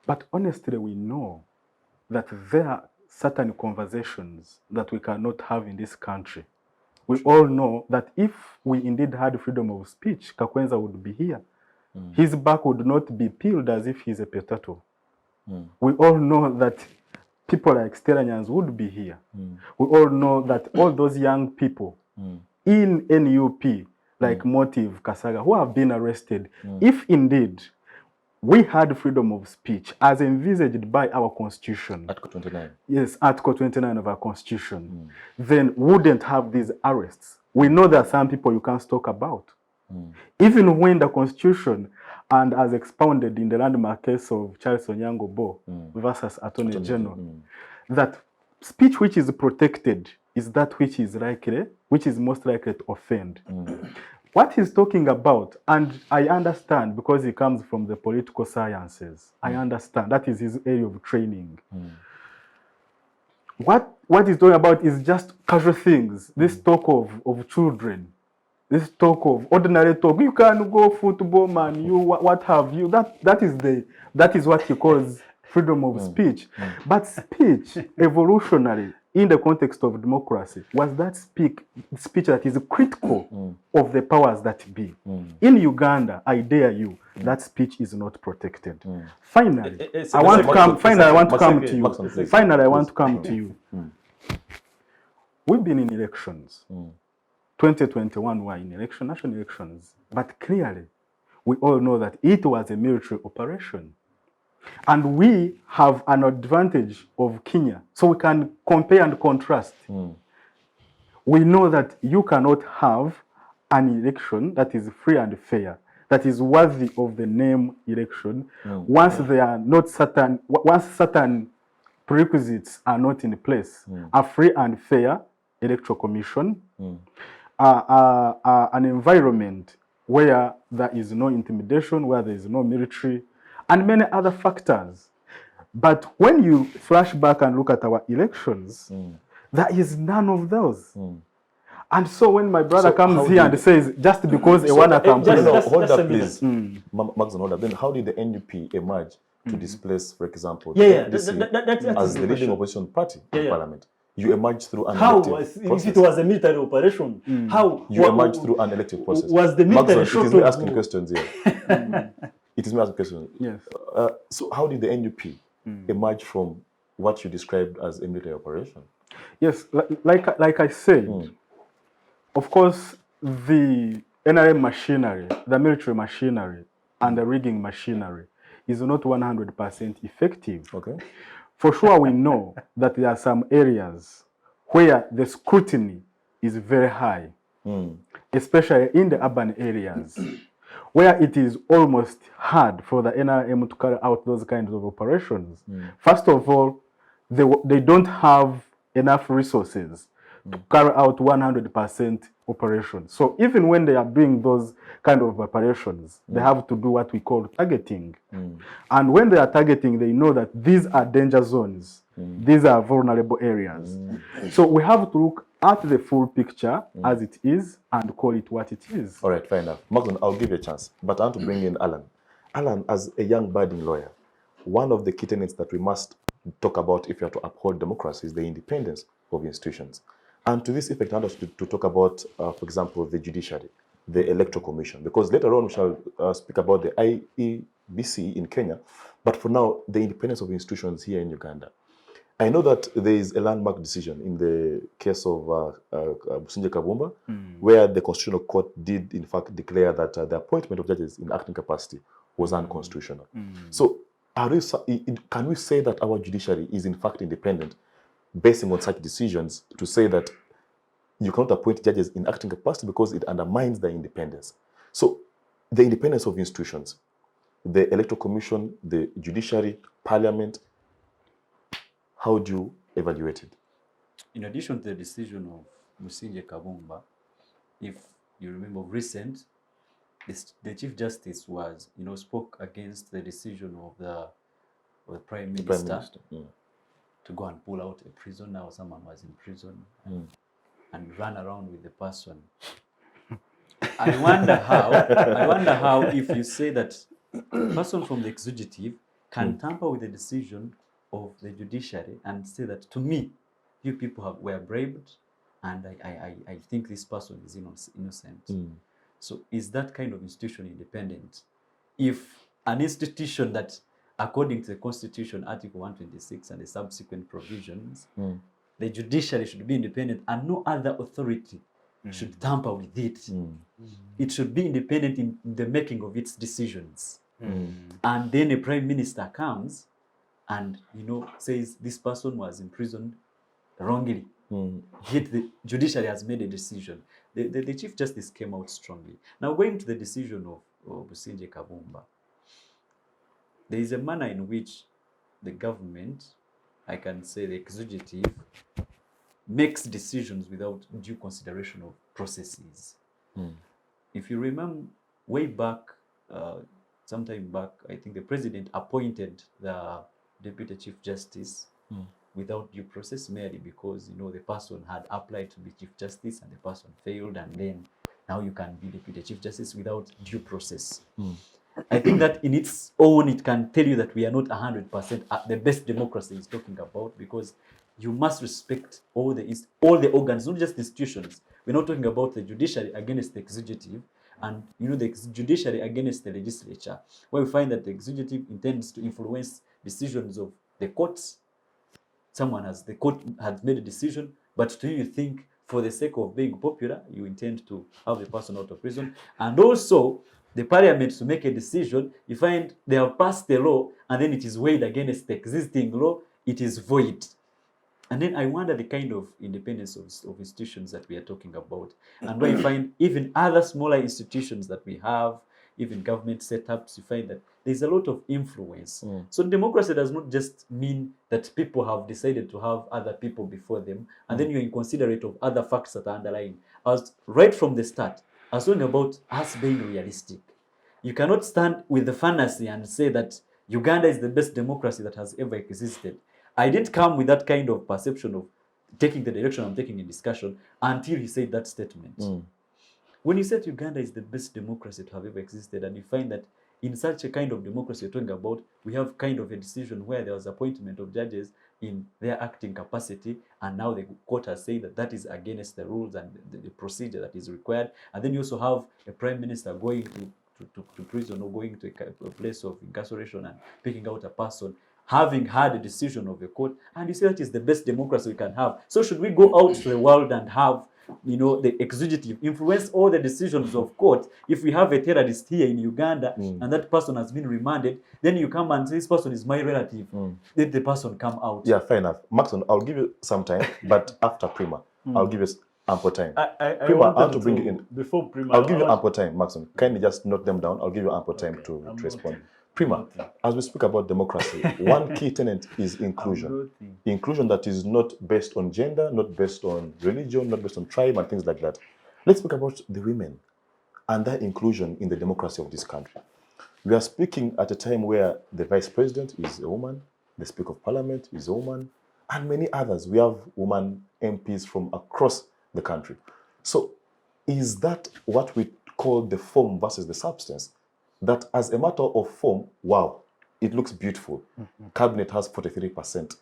But honestly, we know that there are certain conversations that we cannot have in this country. We all know that if we indeed had freedom of speech, Kakwenza would be here. His back would not be peeled as if he's a potato. We all know that people like Stellanians would be here. We all know that all those young people in NUP, like Motive, Kasaga, who have been arrested, if indeed we had freedom of speech as envisaged by our constitution. Article 29. Yes, Article 29 of our constitution. Then wouldn't have these arrests. We know there are some people you can't talk about. Even when the constitution, and as expounded in the landmark case of Charles Onyango Bo versus Attorney General, that speech which is protected is that which is most likely to offend. What he's talking about, and I understand because he comes from the political sciences, I understand, that is his area of training. What he's talking about is just casual things, this talk of children, this talk of ordinary talk, you can go football man, you what have you, that is what he calls freedom of speech. But speech, evolutionary, in the context of democracy, was that speech that is critical of the powers that be. In Uganda, I dare you, that speech is not protected. Finally, I want to come to you. We've been in elections. 2021 were in national elections, but clearly, we all know that it was a military operation. And we have an advantage of Kenya, so we can compare and contrast. We know that you cannot have an election that is free and fair, that is worthy of the name election, once they are not certain, once certain prerequisites are not in place. A free and fair electoral commission, an environment where there is no intimidation, where there is no military, and many other factors. But when you flash back and look at our elections, there is none of those. And so when my brother comes here and says, just because a one Akampurira... Hold up, please. Macxzzon, hold up. Then how did the NUP emerge to displace, for example, that's as the leading opposition party in parliament? You emerged through an how elective if process. it was a military operation, how You emerged through an elective process. was the military Macxzzon, it is me asking questions here. It is me asking questions. Yes. So how did the NUP emerge from what you described as a military operation? Yes, like I said, of course, the N.R.M machinery, the military machinery, and the rigging machinery is not 100% effective. Okay. For sure, we know that there are some areas where the scrutiny is very high, especially in the urban areas, where it is almost hard for the N.R.M to carry out those kinds of operations. First of all, they don't have enough resources to carry out 100% operations. So even when they are doing those kind of operations, they have to do what we call targeting. And when they are targeting, they know that these are danger zones. These are vulnerable areas. So we have to look at the full picture as it is and call it what it is. All right, fair enough. Macxzzon, I'll give you a chance, but I want to bring in Allan. Allan, as a young budding lawyer, one of the key tenets that we must talk about if you are to uphold democracy is the independence of institutions. And to this effect, I want us to talk about, for example, the judiciary, the electoral commission, because later on we shall speak about the IEBC in Kenya, but for now, the independence of institutions here in Uganda. I know that there is a landmark decision in the case of Businje Kabumba, where the Constitutional Court did, in fact, declare that the appointment of judges in acting capacity was unconstitutional. So, can we say that our judiciary is, in fact, independent, basing on such decisions, to say that you cannot appoint judges in acting capacity because it undermines their independence? So, the independence of institutions, the electoral commission, the judiciary, parliament, how do you evaluate it? in addition to the decision of Musinje Kabumba, if you remember recent, the Chief Justice was, spoke against the decision of the Prime Minister, to go and pull out a prisoner or someone who was in prison and run around with the person. I wonder how if you say that a person from the executive can tamper with the decision of the judiciary and say that, to me, you people were braved, and I think this person is innocent. So is that kind of institution independent? If an institution that, according to the Constitution, Article 126 and the subsequent provisions, the judiciary should be independent and no other authority should tamper with it. It should be independent in the making of its decisions. And then a prime minister comes and, says this person was imprisoned wrongly. Yet the judiciary has made a decision. The Chief Justice came out strongly. Now, going to the decision of Musinje Kabumba, there is a manner in which the government, I can say the executive, makes decisions without due consideration of processes. If you remember way back, sometime back, I think the president appointed the deputy chief justice without due process, merely because, the person had applied to be chief justice and the person failed, and then now you can be deputy chief justice without due process. I think that in its own, it can tell you that we are not 100% the best democracy is talking about, because you must respect all the organs, not just institutions. We're not talking about the judiciary against the executive, and the judiciary against the legislature, where we find that the executive intends to influence decisions of the courts. The court has made a decision, but do you think, for the sake of being popular, you intend to have the person out of prison? And also, the parliament, to make a decision, you find they have passed the law, and then it is weighed against the existing law, it is void. And then I wonder the kind of independence of institutions that we are talking about, and where you find even other smaller institutions that we have, even government setups, you find that there's a lot of influence. So democracy does not just mean that people have decided to have other people before them, and then you're inconsiderate of other facts that are underlying. As right from the start, I was talking about us being realistic. You cannot stand with the fantasy and say that Uganda is the best democracy that has ever existed. I didn't come with that kind of perception of taking the direction I'm taking in discussion until he said that statement. When you said Uganda is the best democracy to have ever existed, and you find that in such a kind of democracy you're talking about, we have kind of a decision where there was appointment of judges in their acting capacity, and now the court has said that that is against the rules and the procedure that is required. And then you also have a prime minister going to prison, or going to a place of incarceration and picking out a person, having had a decision of a court, and you say that is the best democracy we can have. So should we go out to the world and have, the executive influence all the decisions of court? If we have a terrorist here in Uganda and that person has been remanded, then you come and say this person is my relative, let the person come out. Yeah, fair enough. Macxzzon, I'll give you some time, but after Prima, I'll give you ample time. Prima, I want to bring you in. Before Prima, I'll give you ample time, Macxzzon. Kindly just note them down. I'll give you ample time to respond. Prima, as we speak about democracy, one key tenet is inclusion. Inclusion that is not based on gender, not based on religion, not based on tribe and things like that. Let's speak about the women and their inclusion in the democracy of this country. We are speaking at a time where the vice president is a woman, the speaker of parliament is a woman, and many others. We have women MPs from across the country. So is that what we call the form versus the substance? That as a matter of form, wow, it looks beautiful. Cabinet has 43%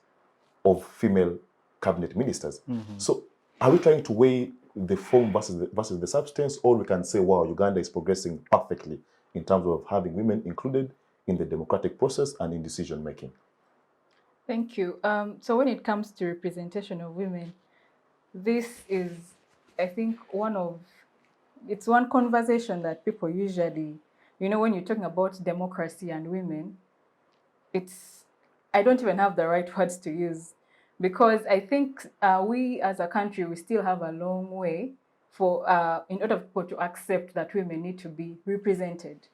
of female cabinet ministers. So are we trying to weigh the form versus the substance, or we can say, wow, Uganda is progressing perfectly in terms of having women included in the democratic process and in decision making? Thank you. So when it comes to representation of women, this is, I think, it's one conversation that people usually, when you're talking about democracy and women, I don't even have the right words to use, because I think we as a country, we still have a long way in order for people to accept that women need to be represented.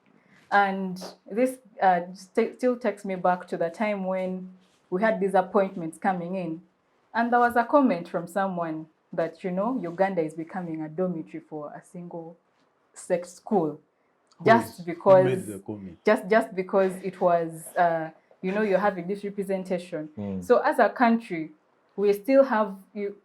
And this still takes me back to the time when we had these appointments coming in. And there was a comment from someone that, Uganda is becoming a dormitory for a single sex school. Just because it was, you're having this representation. So as a country, we still have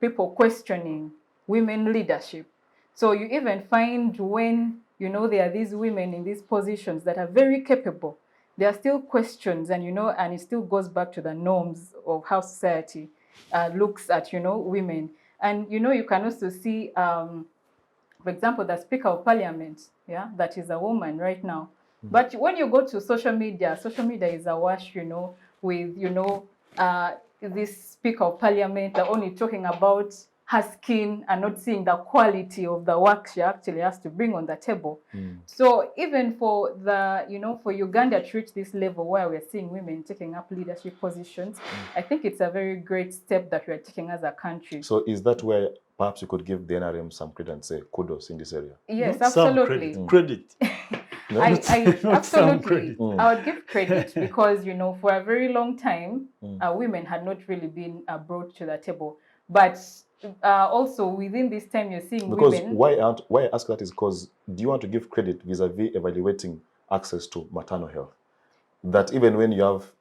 people questioning women leadership. So you even find when, there are these women in these positions that are very capable, there are still questions, and, and it still goes back to the norms of how society looks at, women. And, you can also see, for example, the Speaker of Parliament, that is a woman right now. But when you go to social media is awash, with, this Speaker of Parliament, they're only talking about her skin and not seeing the quality of the work she actually has to bring on the table. So even for the, for Uganda to reach this level where we're seeing women taking up leadership positions, I think it's a very great step that we're taking as a country. So is that where perhaps you could give the N.R.M some credit, say kudos in this area? Yes, Not absolutely. Some credit. No? I Not some absolutely. credit. I would give credit because, for a very long time, women had not really been brought to the table. But also within this time, you're seeing Because women. why I ask that is because do you want to give credit vis-a-vis evaluating access to maternal health? That even when you have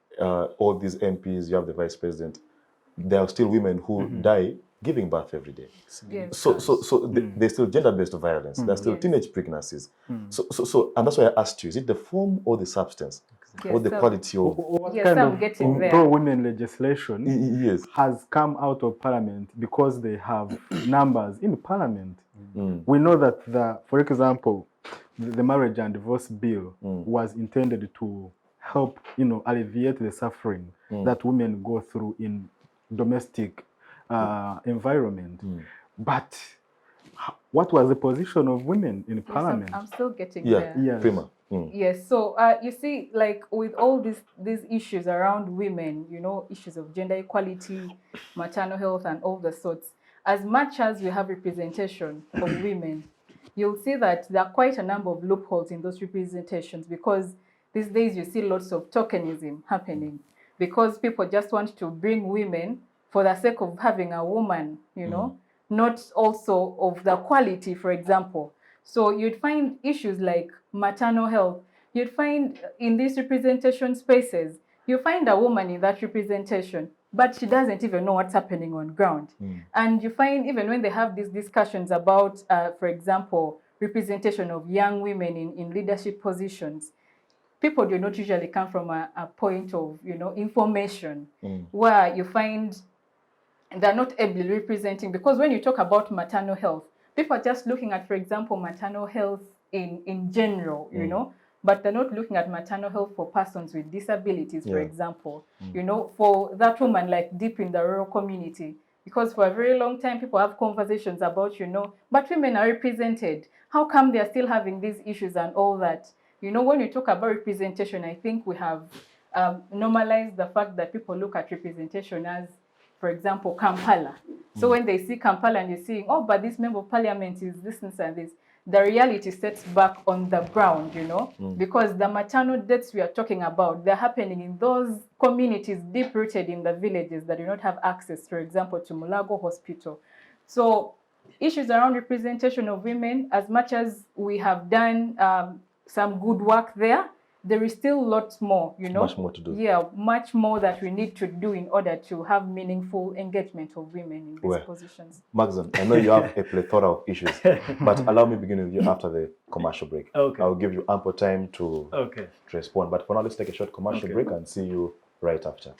all these MPs, you have the vice president, there are still women who die giving birth every day. Yes. So there's still gender-based violence. There's still Yes. teenage pregnancies. So and that's why I asked you: is it the form or the substance, or the quality of? What Yes, kind I'm of getting there. pro-women legislation Yes. has come out of parliament because they have numbers in parliament? We know that for example, the marriage and divorce bill was intended to help, alleviate the suffering that women go through in domestic environment. But what was the position of women in parliament? I'm still getting Yeah. there. Yes. Prima. Yes, so you see, like with all these issues around women, issues of gender equality, maternal health, and all the sorts, as much as we have representation of women, you'll see that there are quite a number of loopholes in those representations, because these days you see lots of tokenism happening, because people just want to bring women for the sake of having a woman, not also of the quality, for example. So you'd find issues like maternal health. You'd find in these representation spaces, you find a woman in that representation, but she doesn't even know what's happening on ground. And you find even when they have these discussions about, for example, representation of young women in leadership positions, people do not usually come from a point of, information, where you find they're not ably representing. Because when you talk about maternal health, people are just looking at, for example, maternal health in general, but they're not looking at maternal health for persons with disabilities, for example, for that woman like deep in the rural community. Because for a very long time, people have conversations about, but women are represented. How come they're still having these issues and all that? When you talk about representation, I think we have normalized the fact that people look at representation as, for example, Kampala. So when they see Kampala and you're seeing, oh, but this member of parliament is this and this, the reality sets back on the ground, because the maternal deaths we are talking about, they're happening in those communities deep-rooted in the villages that do not have access, for example, to Mulago Hospital. So issues around representation of women, as much as we have done some good work there is still lots more, Much more to do. Yeah, much more that we need to do in order to have meaningful engagement of women in these positions. Macxzzon, I know you have a plethora of issues, but allow me to begin with you after the commercial break. Okay. I'll give you ample time to respond. But for now, let's take a short commercial break and see you right after.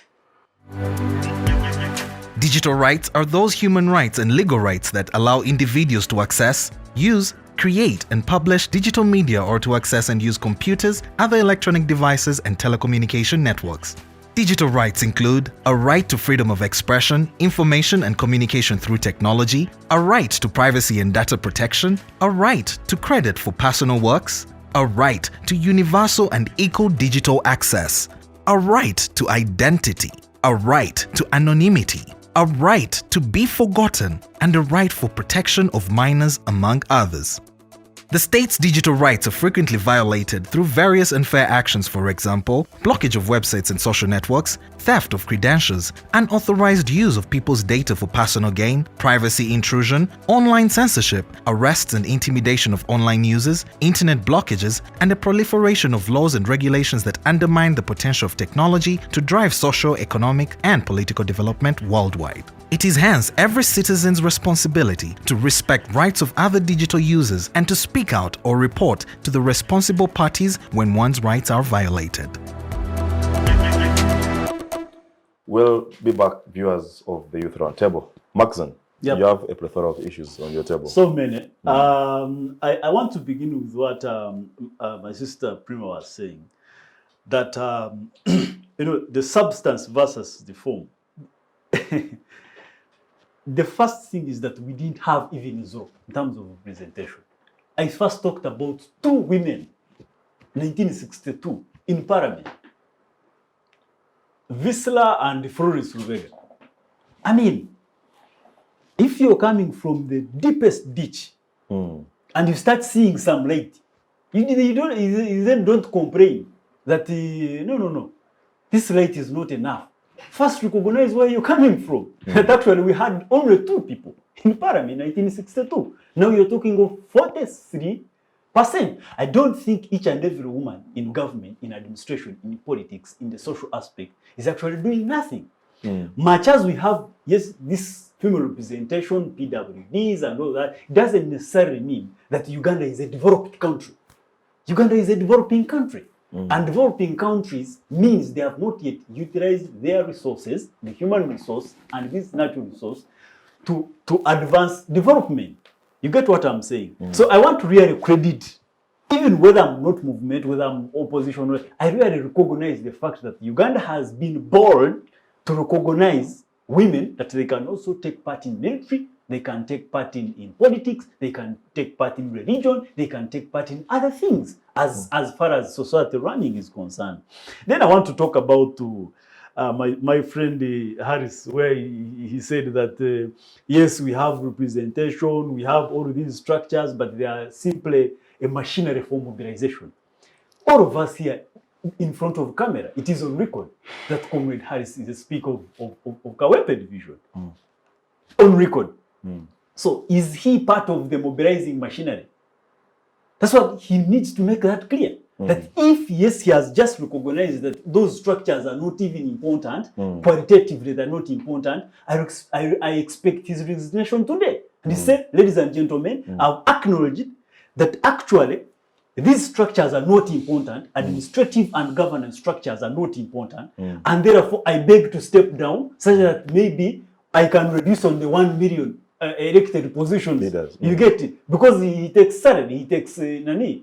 Digital rights are those human rights and legal rights that allow individuals to access, use, create and publish digital media, or to access and use computers, other electronic devices and telecommunication networks. Digital rights include a right to freedom of expression, information and communication through technology, a right to privacy and data protection, a right to credit for personal works, a right to universal and equal digital access, a right to identity, a right to anonymity, a right to be forgotten, and a right for protection of minors, among others. The state's digital rights are frequently violated through various unfair actions, for example, blockage of websites and social networks, theft of credentials, unauthorized use of people's data for personal gain, privacy intrusion, online censorship, arrests and intimidation of online users, internet blockages, and the proliferation of laws and regulations that undermine the potential of technology to drive social, economic, and political development worldwide. It is hence every citizen's responsibility to respect rights of other digital users and to speak out or report to the responsible parties when one's rights are violated. We'll be back, viewers of the Youth Roundtable. Macxzzon, Yep. you have a plethora of issues on your table. So many. I want to begin with what my sister Prima was saying, that the substance versus the form. The first thing is that we didn't have even zero in terms of representation. I first talked about 2 women, 1962, in Parliament. Visla and Florence Lubega. I mean, if you're coming from the deepest ditch and you start seeing some light, you then don't complain that, no, this light is not enough. First, recognize where you're coming from. That actually we had only 2 people in Parliament in 1962. Now you're talking of 43%. I don't think each and every woman in government, in administration, in politics, in the social aspect is actually doing nothing. Much as we have, yes, this female representation, PWDs and all that, doesn't necessarily mean that Uganda is a developed country. Uganda is a developing country. And developing countries means they have not yet utilized their resources, the human resource and this natural resource, to advance development. You get what I'm saying? So I want to really credit, even whether I'm not movement, whether I'm opposition, I really recognize the fact that Uganda has been bold to recognize women, that they can also take part in military, they can take part in politics, they can take part in religion, they can take part in other things as far as society running is concerned. Then I want to talk about my friend Harris, where he said that, yes, we have representation, we have all these structures, but they are simply a machinery for mobilization. All of us here in front of camera, it is on record that Comrade Harris is a speaker of Kawempe division. On record. So is he part of the mobilizing machinery? That's what he needs to make that clear. That if, yes, he has just recognized that those structures are not even important, qualitatively they're not important, I expect his resignation today. And he said, ladies and gentlemen, I've acknowledged that actually these structures are not important, administrative and governance structures are not important, and therefore I beg to step down such that maybe I can reduce on the 1 million elected positions. Leaders. You get it? Because he takes salary, he takes money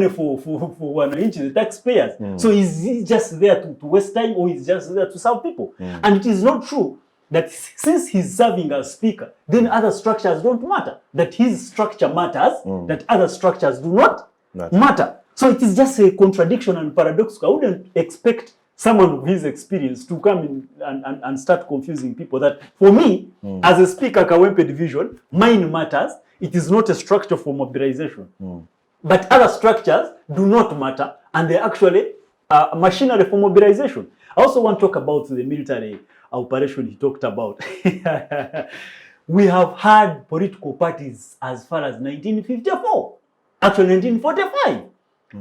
for the taxpayers. So is he just there to waste time, or is just there to serve people? And it is not true that since he's serving as speaker, then other structures don't matter. That his structure matters, that other structures do not matter. So it is just a contradiction and paradox. I wouldn't expect someone of his experience to come in and start confusing people. That for me, as a speaker, Kawempe division, mine matters. It is not a structure for mobilization. But other structures do not matter, and they're actually machinery for mobilization. I also want to talk about the military operation he talked about. We have had political parties as far as 1954, actually 1945.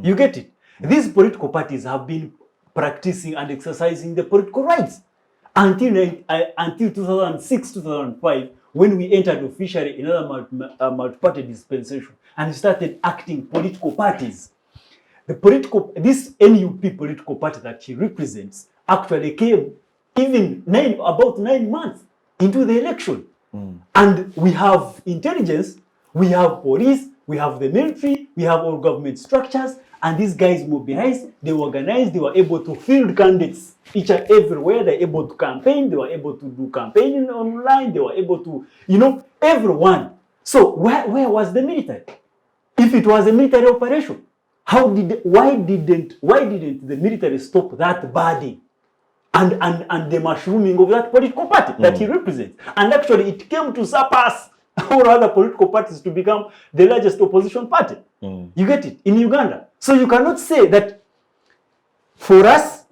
You get it? These political parties have been practicing and exercising the political rights until 2006, 2005, when we entered officially another multi-party dispensation and started acting political parties. This NUP political party that he represents actually came even about 9 months into the election. And we have intelligence, we have police, we have the military, we have all government structures, and these guys mobilized, they organized, they were able to field candidates each and everywhere, they were able to campaign, they were able to do campaigning online, they were able to, everyone. So where was the military? If it was a military operation, why didn't the military stop that body and the mushrooming of that political party that he represents? And actually it came to surpass or other political parties to become the largest opposition party. You get it? In Uganda. So you cannot say that for us,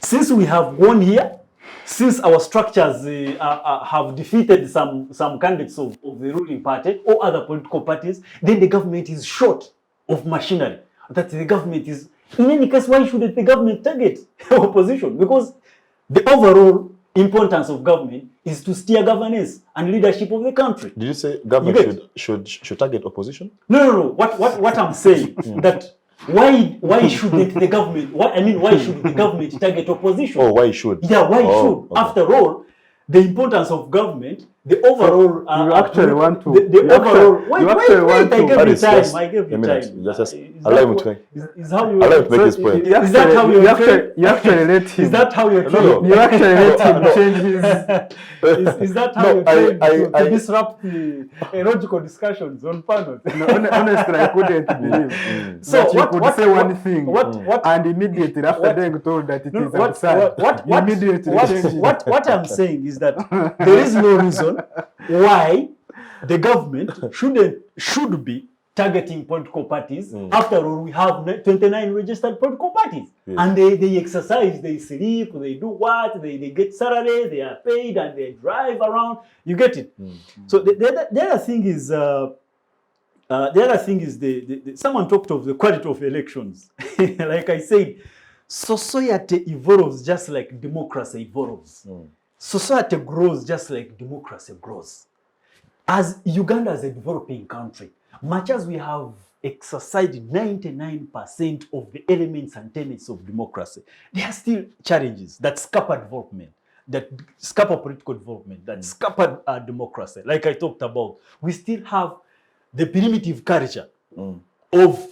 since we have won here, since our structures have defeated some candidates of the ruling party or other political parties, then the government is short of machinery. That the government is, in any case, why shouldn't the government target opposition? Because the overall importance of government is to steer governance and leadership of the country. Did you say government should target opposition? No. What I'm saying that why shouldn't the government? Why should the government target opposition? Oh, why should? Yeah, why should? Okay. After all, the importance of government, the overall. You actually want to. The overall. Wait, I gave you time. Just allow me to. Is how you. Allow me to make this point. Is that how you actually let him? Is that how you're No. You actually let him change his. Is that how you're trying to disrupt the logical discussions on panels? No, honestly, I couldn't believe So that you what- could what- say one thing what- and immediately after being told that it is absurd, what I'm saying is that there is no reason why the government should be targeting political parties. After all, we have 29 registered political parties. Yes. And they exercise, they sleep, they do what, they get salary, they are paid, and they drive around. You get it? So the other thing is, someone talked of the quality of elections. Like I said, society evolves just like democracy evolves. Society grows just like democracy grows. As Uganda is a developing country, much as we have exercised 99% of the elements and tenets of democracy, there are still challenges that scupper development, that scupper political development, that scupper democracy. Like I talked about, we still have the primitive culture of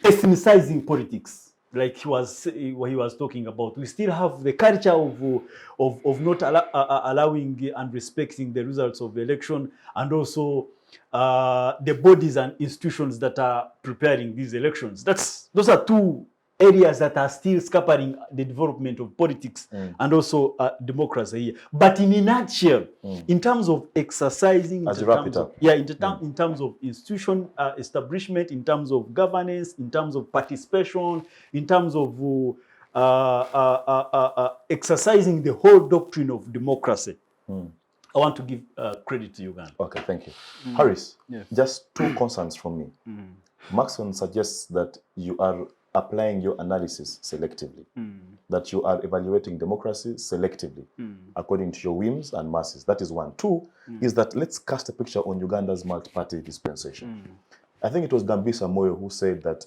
ethnicizing politics. Like he was talking about, we still have the culture of not allowing and respecting the results of the election, and also the bodies and institutions that are preparing these elections. Those are two areas that are still scuppering the development of politics and also democracy here. But in a nutshell, in terms of exercising, As you wrap it up. in terms of institution establishment, in terms of governance, in terms of participation, in terms of exercising the whole doctrine of democracy, I want to give credit to Uganda. Okay, thank you. Harris, Yes. just two concerns from me. Macxzzon suggests that you are applying your analysis selectively, that you are evaluating democracy selectively, according to your whims and masses. That is one. Two is that let's cast a picture on Uganda's multi-party dispensation. I think it was Dambisa Moyo who said that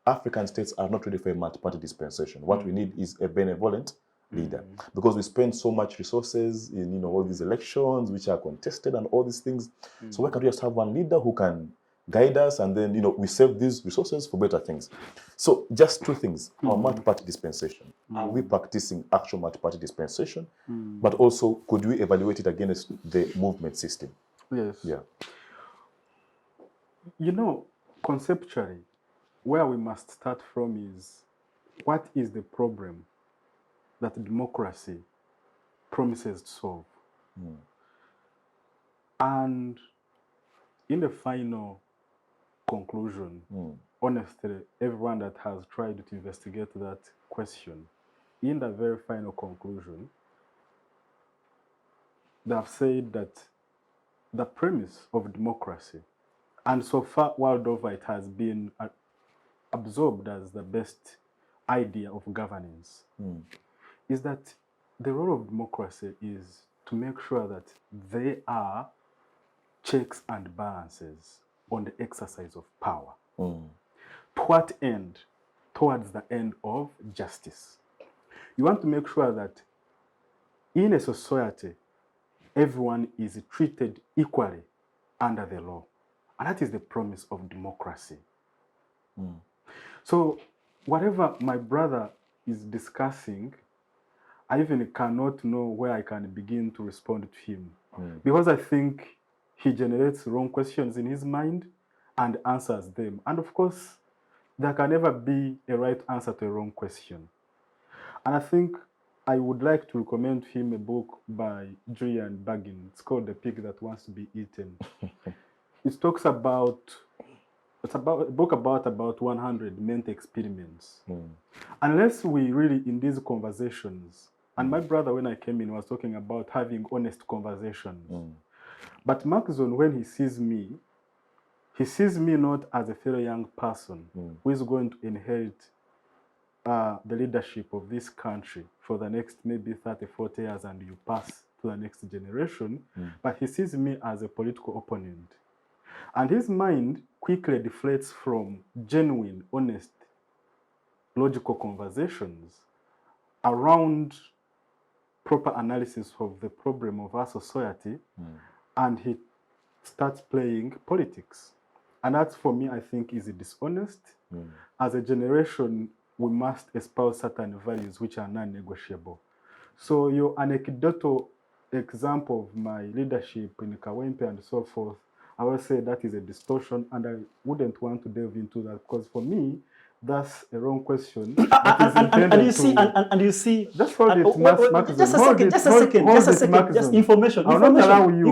African states are not ready for a multi-party dispensation. What we need is a benevolent leader, because we spend so much resources in all these elections which are contested and all these things. So why can't we just have one leader who can guide us, and then we save these resources for better things? So just two things: our multi-party dispensation. Are we practicing actual multi-party dispensation? But also, could we evaluate it against the movement system? Yes. Yeah. Conceptually, where we must start from is, what is the problem that democracy promises to solve? And in the final conclusion, honestly, everyone that has tried to investigate that question, in the very final conclusion, they have said that the premise of democracy, and so far world over it has been absorbed as the best idea of governance, is that the role of democracy is to make sure that there are checks and balances on the exercise of power. To what end? Towards the end of justice. You want to make sure that in a society, everyone is treated equally under the law. And that is the promise of democracy. So whatever my brother is discussing, I even cannot know where I can begin to respond to him. Because I think he generates wrong questions in his mind and answers them. And of course, there can never be a right answer to a wrong question. And I think I would like to recommend him a book by Julian Baggin. It's called The Pig That Wants to Be Eaten. It talks about, it's about a book about 100 mental experiments. Unless we really, in these conversations, and my brother, when I came in, was talking about having honest conversations. But Macxzzon, when he sees me not as a fellow young person who is going to inherit the leadership of this country for the next maybe 30, 40 years, and you pass to the next generation, but he sees me as a political opponent. And his mind quickly deflates from genuine, honest, logical conversations around proper analysis of the problem of our society, and he starts playing politics. And that, for me, I think is dishonest. As a generation, we must espouse certain values which are non-negotiable. So your anecdotal example of my leadership in Kawempe and so forth, I will say that is a distortion, and I wouldn't want to delve into that, because for me, that's a wrong question. And you see, just hold it, Macxzzon. Just a second, just information. I will not allow you. I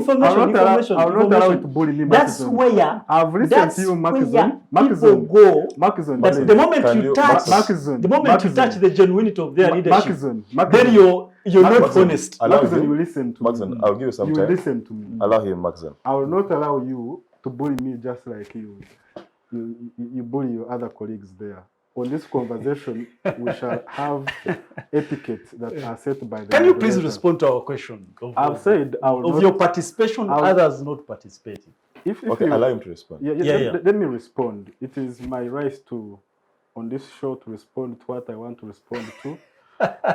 will not allow you to bully me, Macxzzon. That's where I've listened to you, Macxzzon. People go. Macxzzon. But the moment you touch, Macxzzon, the moment you touch the genuinity of their leadership, Macxzzon, then you're not honest. Macxzzon, you listen to Macxzzon, me. I'll give you some time. You listen to me. Allow him, Macxzzon. I will not allow you to bully me just like you bully your other colleagues there. On this conversation, we shall have etiquette that are set by the Can you please moderator. respond to our question? I've said I will of not, your participation, others not participating. if Okay, you, allow him to respond. Let me respond. It is my right to, on this show, to respond to what I want to respond to,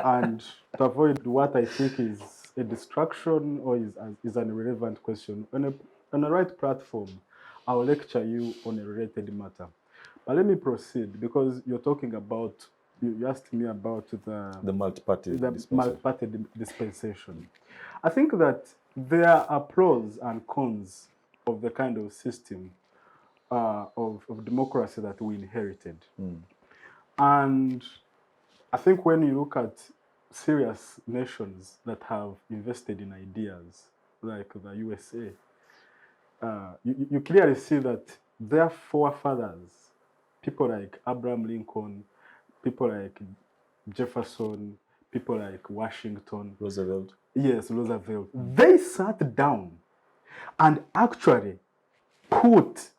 and to avoid what I think is a distraction or is an irrelevant question. On a right platform, I will lecture you on a related matter. But let me proceed, because you're talking about, you asked me about the multi-party dispensation. I think that there are pros and cons of the kind of system of democracy that we inherited. And I think when you look at serious nations that have invested in ideas, like the USA, you clearly see that their forefathers, people like Abraham Lincoln, people like Jefferson, people like Washington, Roosevelt. Yes, Roosevelt. They sat down and actually put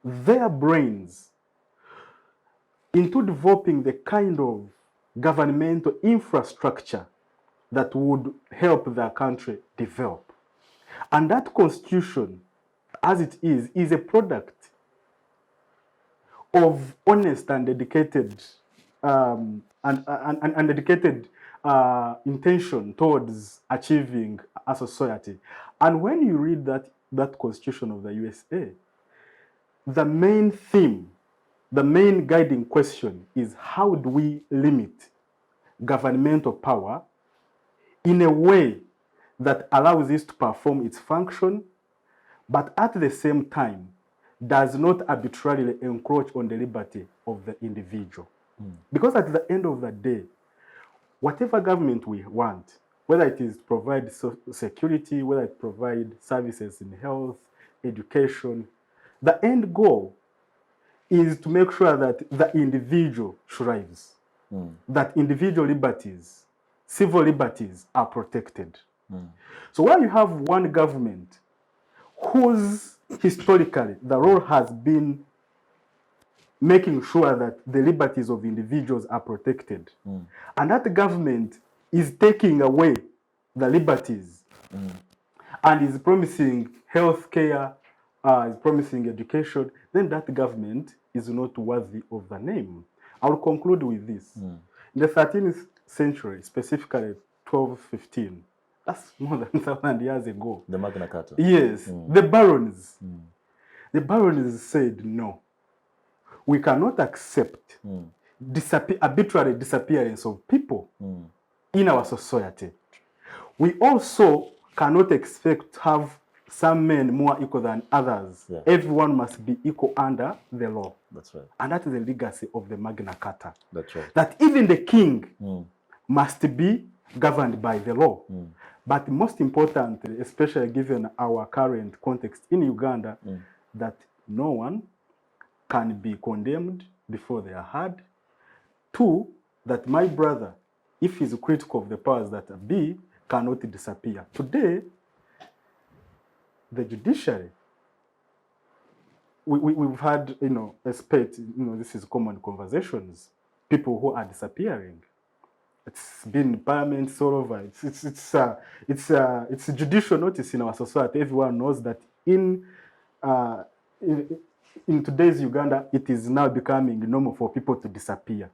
their brains into developing the kind of governmental infrastructure that would help their country develop. And that constitution, as it is a product of honest and dedicated intention towards achieving a society. And when you read that constitution of the USA, the main theme, the main guiding question is, how do we limit governmental power in a way that allows it to perform its function, but at the same time does not arbitrarily encroach on the liberty of the individual. Because at the end of the day, whatever government we want, whether it is to provide security, whether it provide services in health, education, the end goal is to make sure that the individual thrives, that individual liberties, civil liberties are protected. So while you have one government whose historically the role has been making sure that the liberties of individuals are protected, and that government is taking away the liberties and is promising health care, is promising education, then that government is not worthy of the name. I will conclude with this. In the 13th century, specifically 1215, that's more than 1,000 years ago. The Magna Carta. Yes, the barons. The barons said, no, we cannot accept arbitrary disappearance of people in our society. We also cannot expect to have some men more equal than others. Yeah. Everyone must be equal under the law. That's right. And that is the legacy of the Magna Carta. That's right. That even the king must be governed by the law. But most importantly, especially given our current context in Uganda, that no one can be condemned before they are heard. 2, that my brother, if he's critical of the powers that be, cannot disappear. Today, the judiciary, we've had, a spate, this is common conversations, people who are disappearing. It's been parliament all over. It's a judicial notice in our society. Everyone knows that in today's Uganda, it is now becoming normal for people to disappear.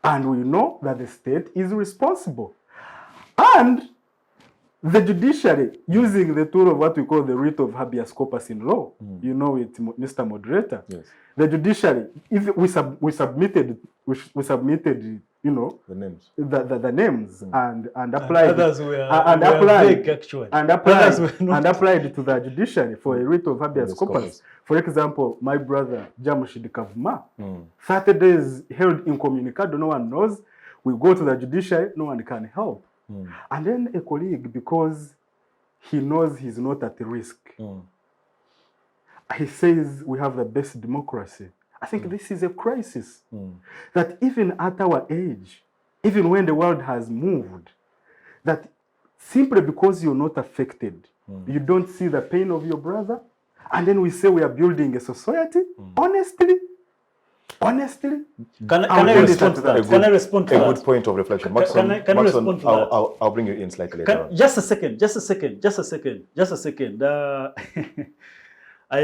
And we know that the state is responsible. And the judiciary, using the tool of what we call the writ of habeas corpus in law, you know it, Mr. Moderator. Yes. The judiciary, if we submitted, The names. The names and applied Others were vague, actually. and applied to the judiciary for a writ of habeas corpus. For example, my brother Jamushid Kavuma, 30 days held incommunicado, no one knows. We go to the judiciary, no one can help. And then a colleague, because he knows he's not at risk, he says we have the best democracy. I think this is a crisis. That even at our age, even when the world has moved, that simply because you're not affected, you don't see the pain of your brother, and then we say we are building a society. Honestly, Can I respond to that? Can I respond to that? A good point of reflection. Can I respond to that? I'll bring you in slightly later on. Just a second. I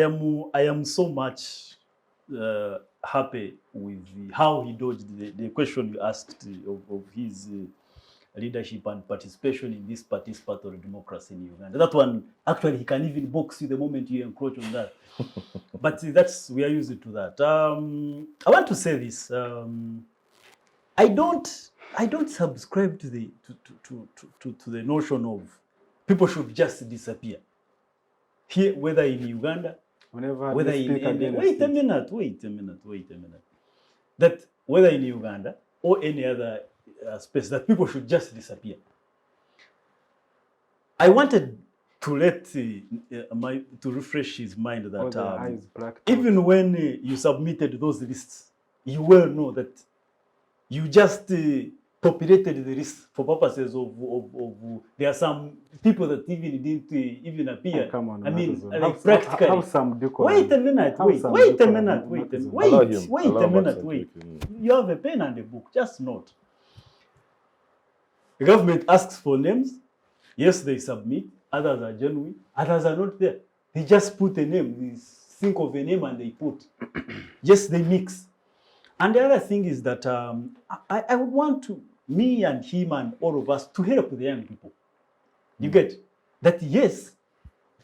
am so much happy with how he dodged the question you asked of his leadership and participation in this participatory democracy in Uganda. That one, actually, he can even box you the moment you encroach on that. But we are used to that. I want to say this. I don't subscribe to the notion of people should just disappear. Here, whether in Uganda, whether in wait a minute. That whether in Uganda or any other space, that people should just disappear. I wanted to let to refresh his mind that even when you submitted those lists, you well know that you just populated the list for purposes of there are some people that even didn't even appear. Come on, I mean, Macxzzon. like practically. Have some decorum. Wait a minute. Wait. Mm. You have a pen and a book. Just note. The government asks for names. Yes, they submit. Others are genuine. Others are not there. They just put a name. They think of a name and they put. Yes, they mix. And the other thing is that I would want me and him and all of us to help the young people. You get that? Yes,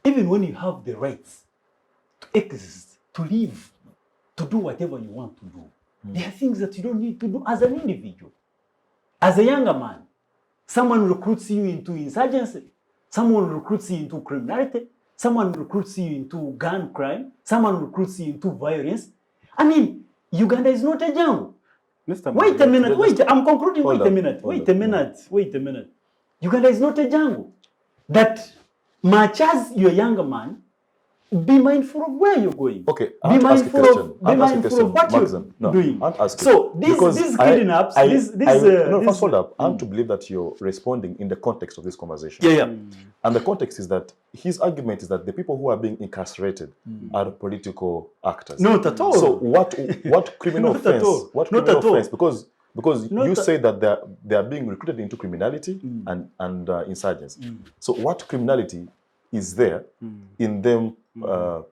even when you have the rights to exist, to live, to do whatever you want to do, there are things that you don't need to do as an individual. As a younger man, someone recruits you into insurgency, someone recruits you into criminality, someone recruits you into gun crime, someone recruits you into violence. I mean, Uganda is not a jungle. Wait a minute, I'm concluding. Wait a minute. Uganda is not a jungle. That much as you're a younger man, be mindful of where you're going. Okay, be mindful of what you're doing. So these kidnaps, first hold up. I want to believe that you're responding in the context of this conversation. Yeah. And the context is that his argument is that the people who are being incarcerated are political actors. Not at all. So what criminal offense? What criminal offense? Because you say that they are being recruited into criminality and insurgency. So what criminality is there in them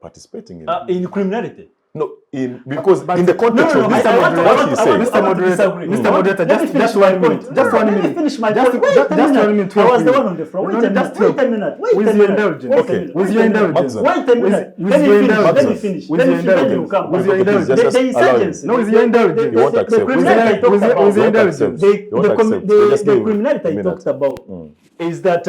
participating in criminality? No, because in the context of this, what he's saying. Mr. Moderator, just 1 minute. Let me finish my point. Wait a minute. I was the one on the floor. Wait a minute. With your indulgence. With your indulgence. Wait a minute. Let me finish. With your indulgence. With your indulgence. The insurgency. No, with your indulgence. You won't accept. With your indulgence. The criminality I talked about is that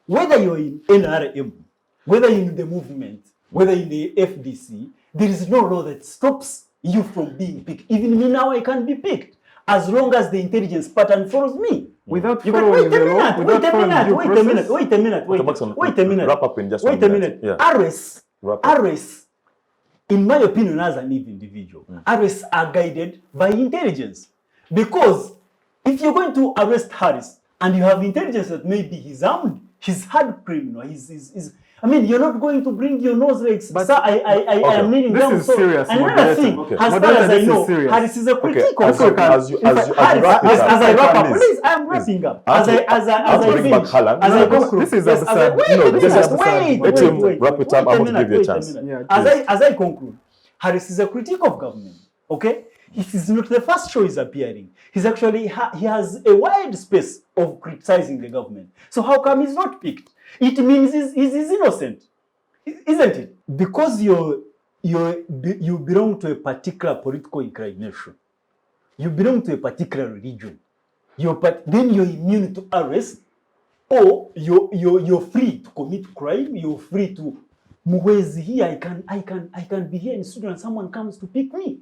whether you're in N.R.M, whether you're in the movement, whether in the FDC, there is no law that stops you from being picked. Even me now, I can be picked. as long as the intelligence pattern follows me. Without You can following wait a the law, minute, without wait a following minute, due wait a process. minute, wait a minute, Dr. Macxzzon, wait a minute. wrap up in just Wait 1 a minute. minute. Yeah. Arrests, Wrap up. arrests, in my opinion, as an individual, arrests are guided by intelligence. Because if you're going to arrest Harris and you have intelligence that maybe he's armed, he's hard criminal, I mean, you're not going to bring your nose like, But- sir, I am kneeling This down. is serious, And another moderator. thing, Okay. as far Moderator, as I this is know, serious. Harris is a critique Okay, of as you Harris, wrap it up, as I wrap up, please. please, I am wrapping up. I have As to I bring back finish, Allan. as I No, conclude. this is Yes, as I absurd. wait, No, wait, this is wait, absurd. Let him wrap it up. wait I a want to give you a minute, chance. wait a minute. Yeah, As I conclude, Harris is a critique of government. Okay, it is not the first show he's appearing. He's actually he has a wide space of criticizing the government. So how come he's not picked? It means he's innocent, isn't it? Because you belong to a particular political inclination, you belong to a particular religion, then you're immune to arrest, or you're free to commit crime. You're free to Muhwezi here. I can be here in studio and someone comes to pick me,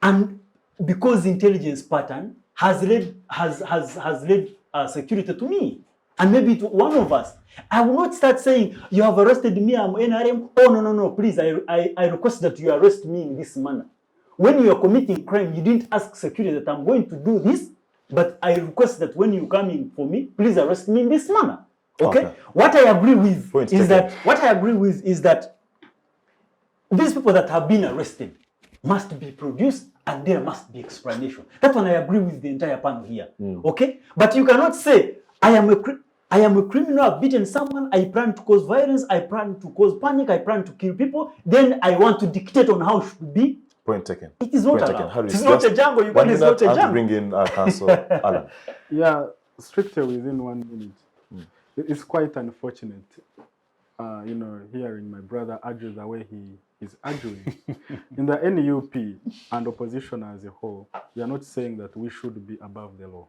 and because intelligence pattern has led security to me, and maybe to one of us. I will not start saying, you have arrested me, I'm N.R.M. Oh, no, please, I request that you arrest me in this manner. When you are committing crime, you didn't ask security that I'm going to do this, but I request that when you come in for me, please arrest me in this manner. Okay? What I agree with is that these people that have been arrested must be produced and there must be explanation. That one I agree with the entire panel here. Okay? But you cannot say, I am a criminal, I've beaten someone, I plan to cause violence, I plan to cause panic, I plan to kill people, then I want to dictate on how it should be. Point taken. It is not Point allowed. taken. It is not a jungle. One Uganda is minute, not a and jungle. bring in Council Allan. Yeah, strictly within 1 minute. It's quite unfortunate, hearing my brother argue the way he is arguing. In the NUP and opposition as a whole, we are not saying that we should be above the law.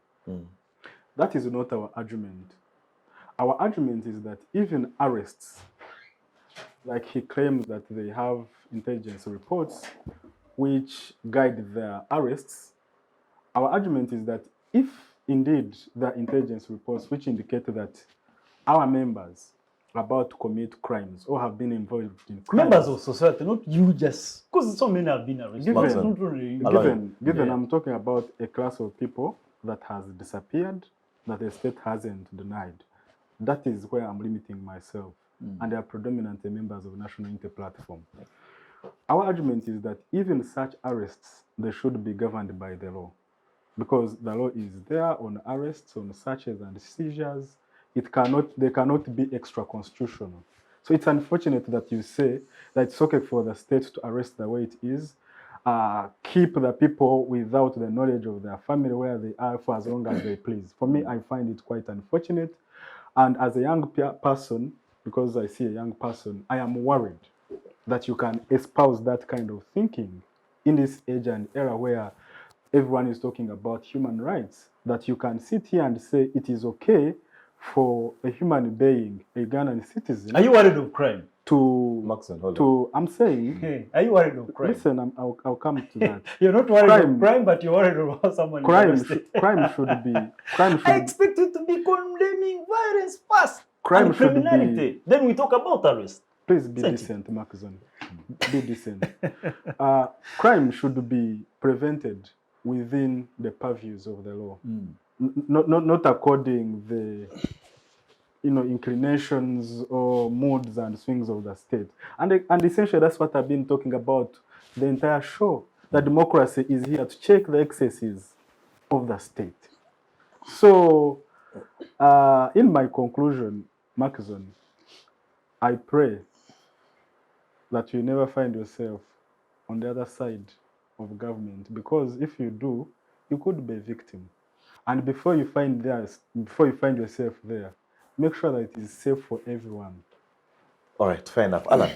That is not our argument. Our argument is that even arrests, like he claims that they have intelligence reports which guide their arrests, our argument is that if indeed there are intelligence reports which indicate that our members are about to commit crimes or have been involved in crimes, Members of society, not you just, because so many have been arrested. Given I'm talking about a class of people that has disappeared, that the state hasn't denied. That is where I'm limiting myself. And they are predominantly members of National Unity Platform. Our argument is that even such arrests, they should be governed by the law. Because the law is there on arrests, on searches and seizures. They cannot be extra-constitutional. So it's unfortunate that you say that it's okay for the state to arrest the way it is, keep the people without the knowledge of their family where they are for as long as they please. For me, I find it quite unfortunate. And as a young person, because I see a young person, I am worried that you can espouse that kind of thinking in this age and era where everyone is talking about human rights, that you can sit here and say it is okay for a human being, a Ugandan citizen. Are you worried of crime? Macxzzon, hold on. I'm saying, Hey, are you worried of crime? listen, I'll come to that. You're not worried of crime, but you're worried about someone Crime arrested. should I expect you to be condemning violence first Crime and should be- criminality. Then we talk about arrest. Please be Thank you. decent, Macxzzon. Be decent. Crime should be prevented within the purviews of the law, not according the inclinations or moods and swings of the state. And essentially, that's what I've been talking about the entire show. That democracy is here to check the excesses of the state. So, in my conclusion, Macxzzon, I pray that you never find yourself on the other side of government, because if you do, you could be a victim. And before you find yourself there, make sure that it is safe for everyone. All right, fair enough. Allan,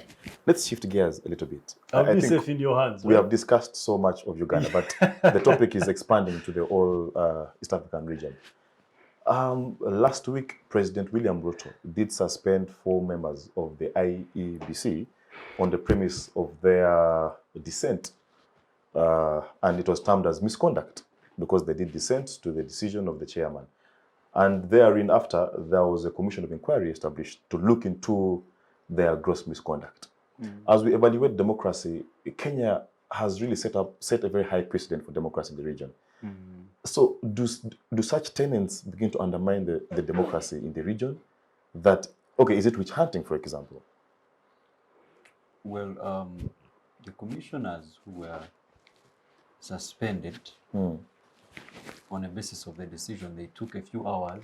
let's shift gears a little bit. I'll I be think safe in your hands. we right? have discussed so much of Uganda, but the topic is expanding to the whole East African region. Last week, President William Ruto did suspend 4 members of the IEBC on the premise of their dissent, and it was termed as misconduct. because they did dissent to the decision of the chairman. And therein after, there was a commission of inquiry established to look into their gross misconduct. As we evaluate democracy, Kenya has really set a very high precedent for democracy in the region. So do such tenets begin to undermine the democracy in the region? That, okay, is it witch hunting, for example? Well, the commissioners who were suspended on a basis of the decision, they took a few hours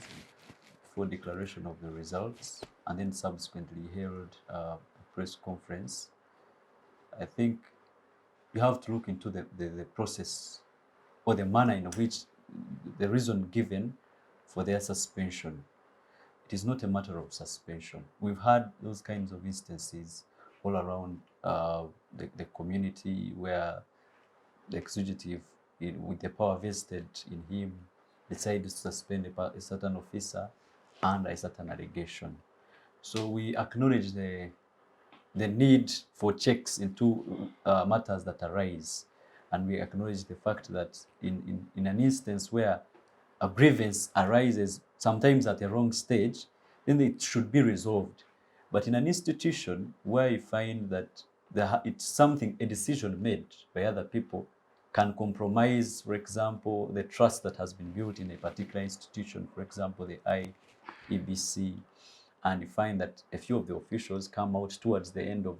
for declaration of the results and then subsequently held a press conference. I think you have to look into the process or the manner in which the reason given for their suspension. It is not a matter of suspension. We've had those kinds of instances all around the community where the executive, with the power vested in him, decided to suspend a certain officer under a certain allegation. So we acknowledge the need for checks into matters that arise, and we acknowledge the fact that in an instance where a grievance arises, sometimes at a wrong stage, then it should be resolved. But in an institution where you find that it's something, a decision made by other people, can compromise, for example, the trust that has been built in a particular institution, for example, the IEBC, and you find that a few of the officials come out towards the end of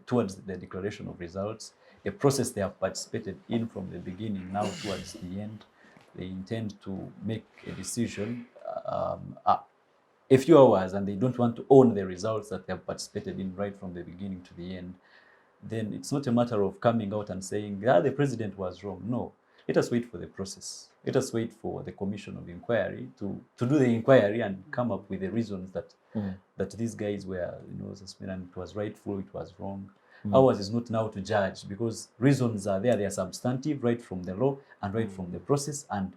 towards the declaration of results, a process they have participated in from the beginning, now towards the end, they intend to make a decision a few hours, and they don't want to own the results that they have participated in right from the beginning to the end, then it's not a matter of coming out and saying, the president was wrong. No, let us wait for the process. Let us wait for the commission of inquiry to do the inquiry and come up with the reasons that these guys were, suspended, and it was rightful, it was wrong. Ours is not now to judge, because reasons are there. They are substantive, right from the law and right from the process, and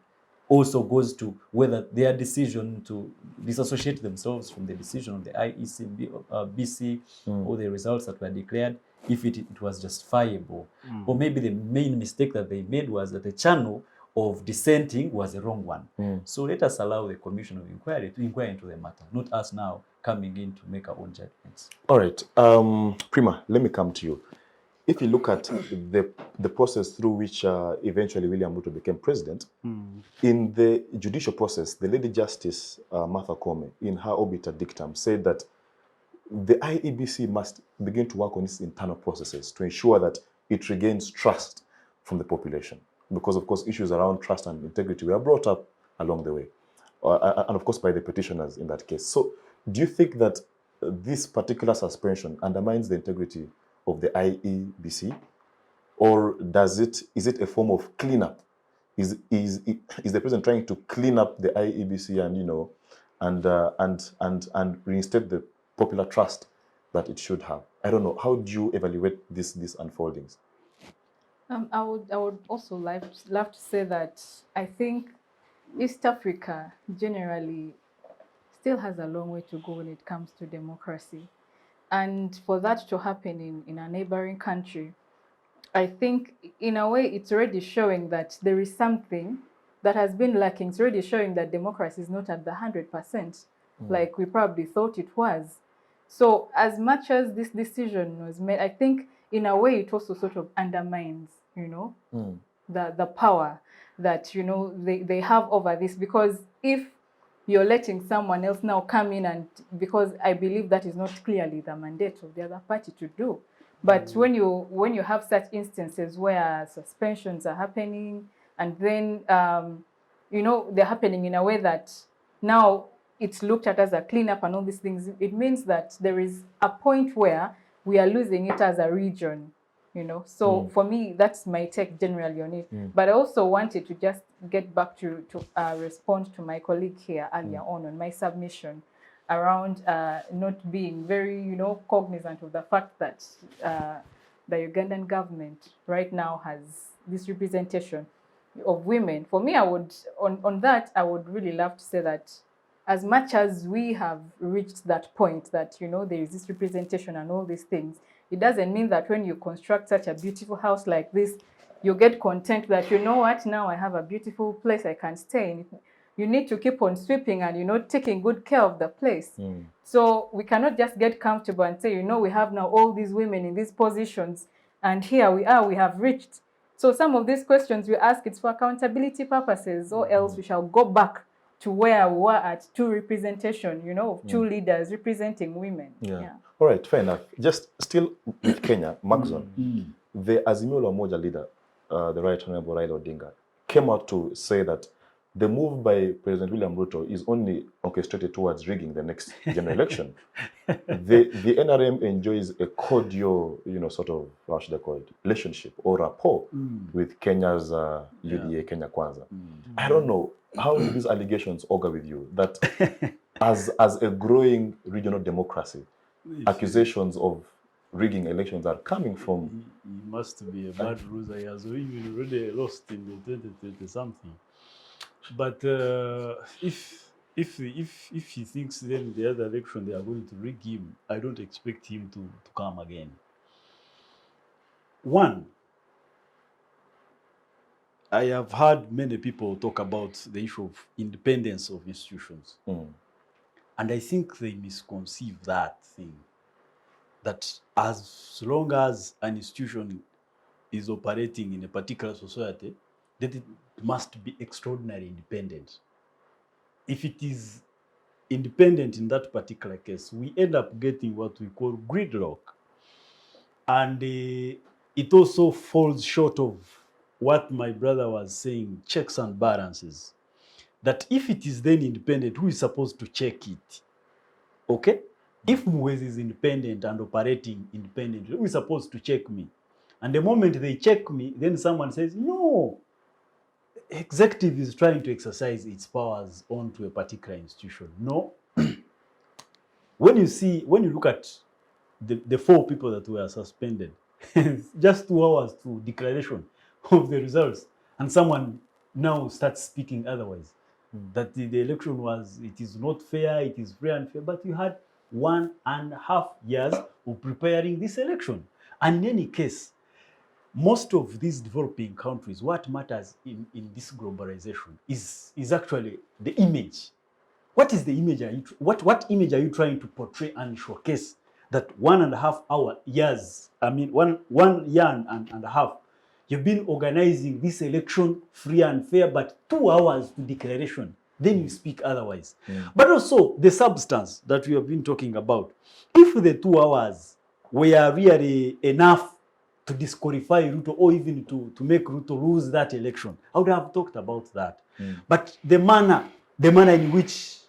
also goes to whether their decision to disassociate themselves from the decision of the IEC, BC, or the results that were declared, if it was justifiable. Or maybe the main mistake that they made was that the channel of dissenting was the wrong one. So let us allow the commission of inquiry to inquire into the matter, not us now coming in to make our own judgments. All right. Prima, let me come to you. If you look at the process through which eventually William Ruto became president, in the judicial process, the Lady Justice Martha Koome, in her obiter dictum, said that the IEBC must begin to work on its internal processes to ensure that it regains trust from the population. Because, of course, issues around trust and integrity were brought up along the way, and, of course, by the petitioners in that case. So do you think that this particular suspension undermines the integrity of the IEBC, or is it a form of cleanup? Is the president trying to clean up the IEBC and reinstate the popular trust that it should have? I don't know. How do you evaluate these unfoldings? I would also love to say that I think East Africa generally still has a long way to go when it comes to democracy. And for that to happen in a neighboring country, I think in a way it's already showing that there is something that has been lacking. It's already showing that democracy is not at the 100%, like we probably thought it was. So as much as this decision was made, I think in a way it also sort of undermines, the power that, they have over this. Because if you're letting someone else now come in, and because I believe that is not clearly the mandate of the other party to do. But when you have such instances where suspensions are happening, and then they're happening in a way that now it's looked at as a cleanup and all these things, it means that there is a point where we are losing it as a region. So for me, that's my take generally on it. But I also wanted to just get back to respond to my colleague here earlier on my submission around not being very, cognizant of the fact that the Ugandan government right now has this representation of women. For me, I would, on that, I would really love to say that as much as we have reached that point that, there is this representation and all these things, it doesn't mean that when you construct such a beautiful house like this, you get content that, you know what, now I have a beautiful place I can stay in. You need to keep on sweeping and, you know, taking good care of the place. So we cannot just get comfortable and say, you know, we have now all these women in these positions and here we are, we have reached. So some of these questions we ask, it's for accountability purposes, or else we shall go back to where we were at two representation, you know, of two leaders representing women. Yeah. All right, fair enough. Just still with Kenya, Macxzzon, the Azimio la Umoja leader, the Right Honorable Raila Odinga, came out to say that the move by President William Ruto is only orchestrated towards rigging the next general election. The N.R.M enjoys a cordial, you know, sort of, how should I call it, relationship or rapport with Kenya's UDA, Kenya Kwanza. I don't know, how do these allegations augur with you that as a growing regional democracy, accusations of rigging elections are coming from... He must be a bad loser. He has already lost in the 2020 something. But if he thinks then the other election they are going to rig him, I don't expect him to come again. One, I have heard many people talk about the issue of independence of institutions. And I think they misconceive that thing. That as long as an institution is operating in a particular society, that it must be extraordinarily independent. If it is independent in that particular case, we end up getting what we call gridlock. And it also falls short of what my brother was saying, checks and balances. That if it is then independent, who is supposed to check it? Okay? If Muhwezi is independent and operating independently, who is supposed to check me? And the moment they check me, then someone says, no, executive is trying to exercise its powers onto a particular institution. No. When you look at the 4 people that were suspended, just 2 hours to declaration of the results, and someone now starts speaking otherwise. That the election it is not fair, it is free and fair, but you had 1.5 years of preparing this election. And in any case, most of these developing countries, what matters in this globalization is actually the image. What is the image? What image are you trying to portray and showcase? That 1.5 years, I mean, one year and a half, you've been organizing this election free and fair, but 2 hours to declaration. Then you speak otherwise. But also the substance that we have been talking about. If the 2 hours were really enough to disqualify Ruto or even to make Ruto lose that election, I would have talked about that. But the manner in which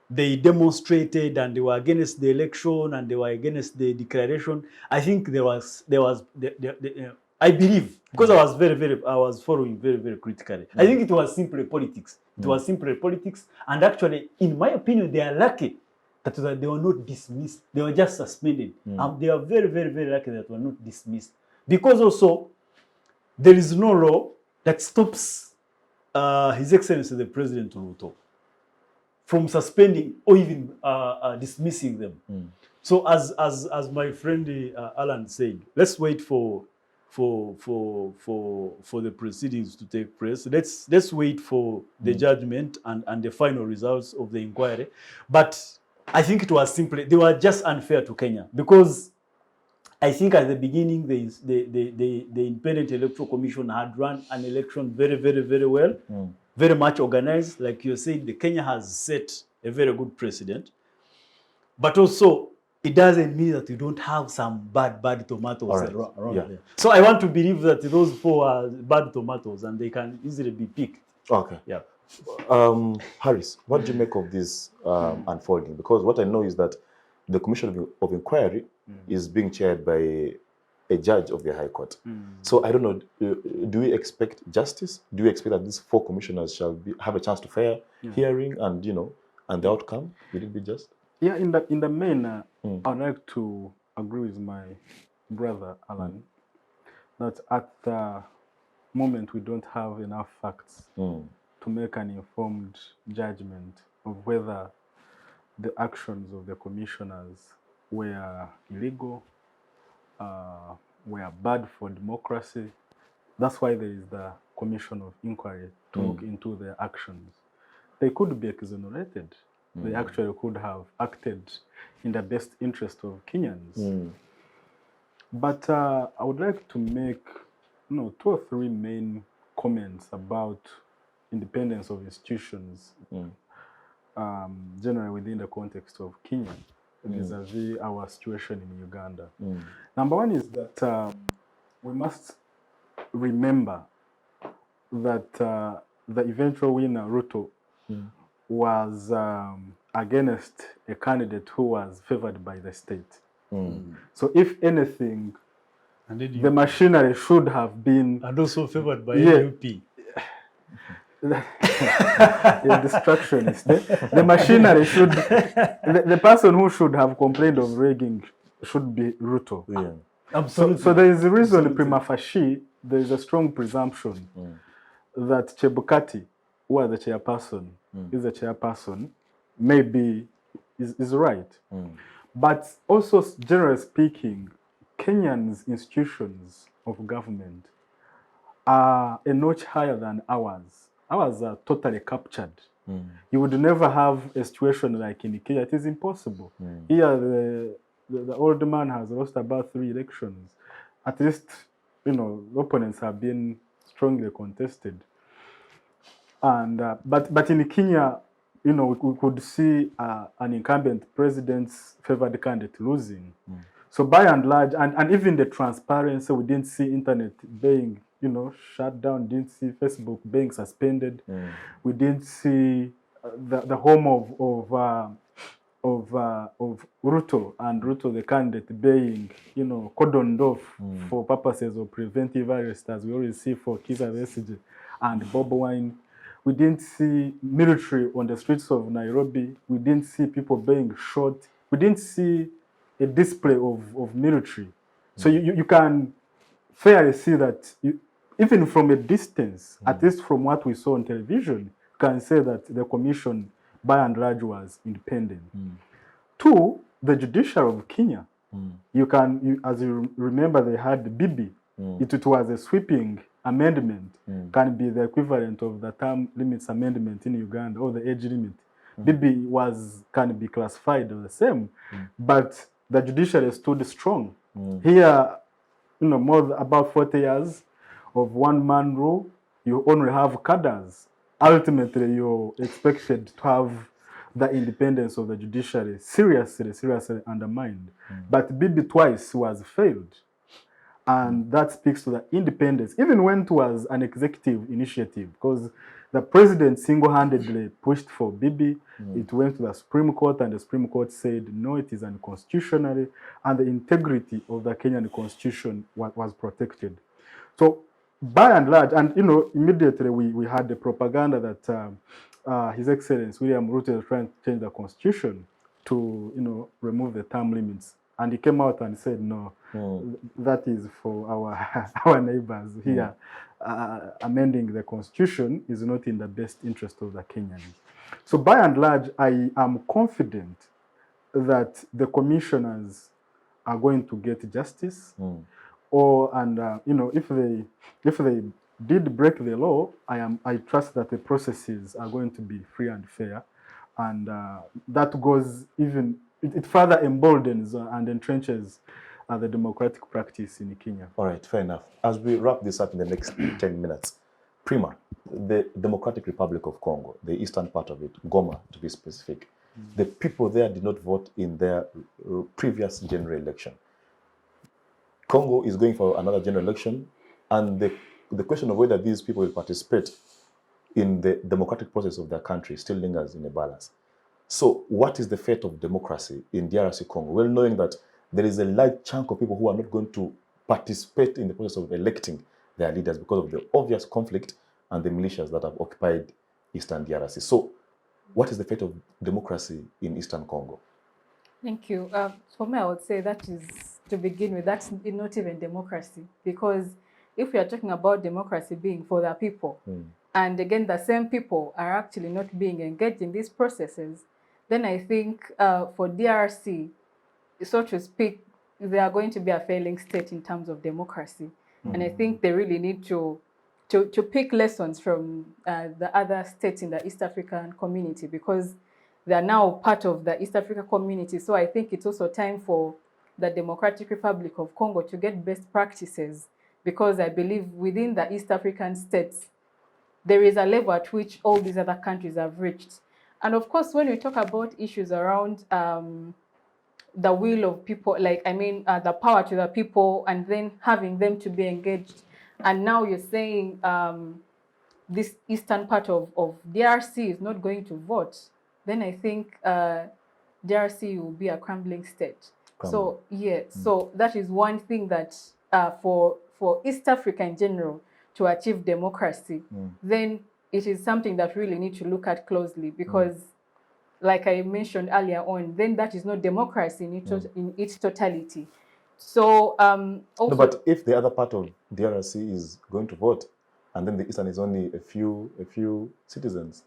they demonstrated and they were against the election and they were against the declaration, I think I believe, because I was following very critically. I think it was simply politics. It was simply politics. And actually, in my opinion, they are lucky that they were not dismissed. They were just suspended. They are very lucky that they were not dismissed. Because also, there is no law that stops His Excellency the President Ruto from suspending or even dismissing them. So as my friend Allan said, let's wait for the proceedings to take place. Let's wait for the judgment and the final results of the inquiry. But I think it was simply, they were just unfair to Kenya, because I think at the beginning the Independent Electoral Commission had run an election very well, very much organized. Like you said, the Kenya has set a very good precedent. But also, it doesn't mean that you don't have some bad tomatoes around there. So I want to believe that those 4 are bad tomatoes and they can easily be picked. Okay. Yeah. Harris, what do you make of this unfolding? Because what I know is that the Commission of Inquiry is being chaired by a judge of the High Court. So I don't know, do we expect justice? Do we expect that these 4 commissioners shall have a chance to fair hearing and, you know, and the outcome? Will it be just? Yeah, in the main, I'd like to agree with my brother Allan that at the moment we don't have enough facts to make an informed judgment of whether the actions of the commissioners were illegal, were bad for democracy, That's why there is the commission of inquiry to look into their actions. They could be exonerated. They actually could have acted in the best interest of Kenyans. But I would like to make 2 or 3 main comments about independence of institutions, generally within the context of Kenya, vis-a-vis our situation in Uganda. Number one is that we must remember that the eventual winner, Ruto, was against a candidate who was favored by the state. So if anything, And then the machinery should have been and also favored by Yeah. NUP. a distractionist. The machinery should, the person who should have complained of rigging should be Ruto. Yeah. Absolutely. So there is a reason, prima facie, there is a strong presumption that Chebukati, who are the chairperson, is the chairperson, maybe is right. But also, generally speaking, Kenyans' institutions of government are a notch higher than ours. Ours are totally captured. You would never have a situation like in Kenya. It is impossible. Here, the old man has lost about 3 elections. At least, the opponents have been strongly contested. And but in Kenya, we could see an incumbent president's favored candidate losing. So by and large, and even the transparency, we didn't see internet being, shut down, didn't see Facebook being suspended. We didn't see the home of Ruto and Ruto the candidate being, cordoned off for purposes of preventive arrest, as we always see for Kizza Besigye and Bobi Wine. We didn't see military on the streets of Nairobi. We didn't see people being shot. We didn't see a display of military. So you can fairly see that, even from a distance, at least from what we saw on television, you can say that the commission, by and large, was independent. 2, the judiciary of Kenya. As you remember, they had Bibi. It was a sweeping amendment, can be the equivalent of the term limits amendment in Uganda, or the age limit. Bibi can be classified as the same, but the judiciary stood strong. Here, about 40 years of one-man rule, you only have cadres. Ultimately, you're expected to have the independence of the judiciary seriously undermined. But Bibi twice was failed. And that speaks to the independence, even when it was an executive initiative, because the president single-handedly pushed for Bibi. It went to the Supreme Court, and the Supreme Court said, no, it is unconstitutional, and the integrity of the Kenyan constitution was protected. So, by and large, and immediately we had the propaganda that His Excellency William Ruto is trying to change the constitution to, remove the term limits. And he came out and said, no, that is for our neighbors here. Amending the constitution is not in the best interest of the Kenyans. So by and large, I am confident that the commissioners are going to get justice. If they did break the law, I trust that the processes are going to be free and fair. And that goes it further emboldens and entrenches the democratic practice in Kenya. All right, fair enough. As we wrap this up in the next 10 minutes, Prima, the Democratic Republic of Congo, the eastern part of it, Goma to be specific, the people there did not vote in their previous general election. Congo is going for another general election, and the question of whether these people will participate in the democratic process of their country still lingers in a balance. So what is the fate of democracy in DRC Congo? Well, knowing that there is a large chunk of people who are not going to participate in the process of electing their leaders because of the obvious conflict and the militias that have occupied Eastern DRC. So what is the fate of democracy in Eastern Congo? Thank you. For me, I would say that is, to begin with, that's not even democracy. Because if we are talking about democracy being for the people, and again, the same people are actually not being engaged in these processes, then I think for DRC, so to speak, they are going to be a failing state in terms of democracy. And I think they really need to pick lessons from the other states in the East African community, because they are now part of the East Africa community. So I think it's also time for the Democratic Republic of Congo to get best practices, because I believe within the East African states, there is a level at which all these other countries have reached. And of course, when we talk about issues around the will of people, like, the power to the people, and then having them to be engaged. And now you're saying this eastern part of DRC is not going to vote, then I think DRC will be a crumbling state. So yeah, so that is one thing that for East Africa in general to achieve democracy, then it is something that really need to look at closely, because like I mentioned earlier on, then that is not democracy in its totality. So also, No, but if the other part of DRC is going to vote, and then the Eastern is only a few citizens.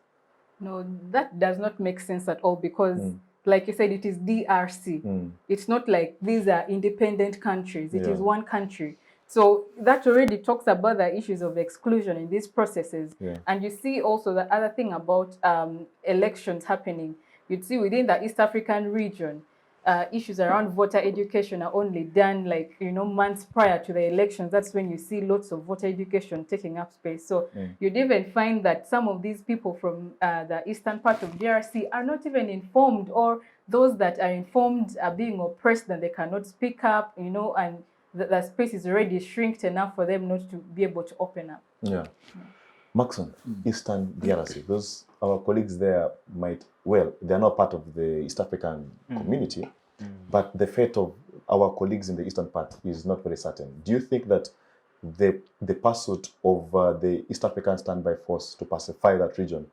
no, that does not make sense at all, because like you said, it is DRC. It's not like these are independent countries. It is one country. So that already talks about the issues of exclusion in these processes. And you see also the other thing about elections happening. You'd see within the East African region, issues around voter education are only done months prior to the elections. That's when you see lots of voter education taking up space. So you'd even find that some of these people from the eastern part of DRC are not even informed, or those that are informed are being oppressed, and they cannot speak up, and the space is already shrinked enough for them not to be able to open up. Macxzzon, Eastern DRC, those our colleagues there they're not part of the East African community, but the fate of our colleagues in the eastern part is not very certain. Do you think that the pursuit of the East African Standby Force to pacify that region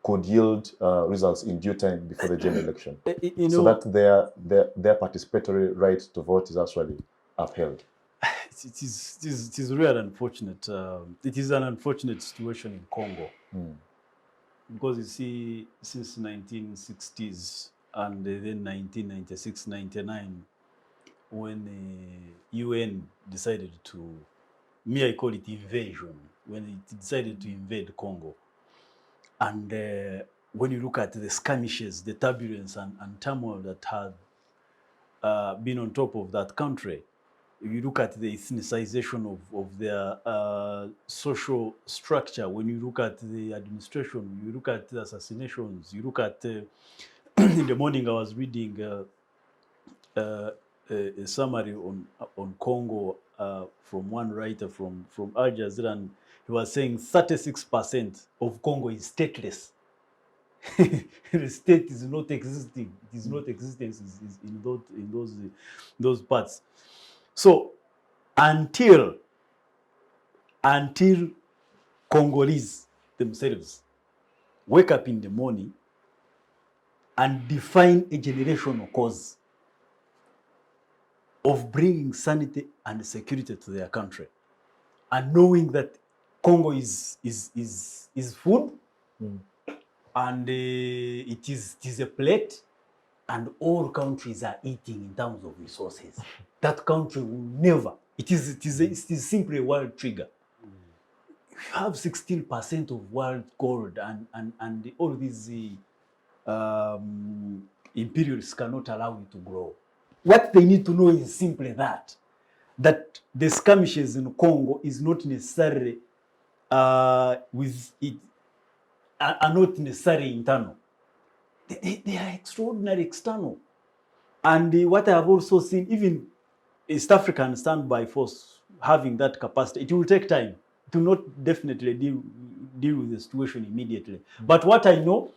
could yield results in due time before the general election, so that their participatory right to vote is actually upheld? It is really unfortunate. It is an unfortunate situation in Congo, because you see, since 1960s and then 1996-99, when the UN decided to, I call it invasion, when it decided to invade Congo. And when you look at the skirmishes, the turbulence and turmoil that had been on top of that country, if you look at the ethnicization of their social structure, when you look at the administration, you look at the assassinations, you look at, in the morning I was reading a summary on Congo from one writer from Al Jazeera, and he was saying 36% of Congo is stateless. The state is not existing. It is not existence in those parts. So until Congolese themselves wake up in the morning and define a generational cause of bringing sanity and security to their country, and knowing that Congo is food, and it is a plate, and all countries are eating in terms of resources. That country will never. It is simply a world trigger. You have 16% of world gold, and all these imperialists cannot allow you to grow. What they need to know is simply that the skirmishes in Congo is not necessarily with it, are not necessarily internal. They are extraordinary external. And what I have also seen, even East African Standby Force having that capacity, it will take time. It will not definitely deal with the situation immediately. But what I know,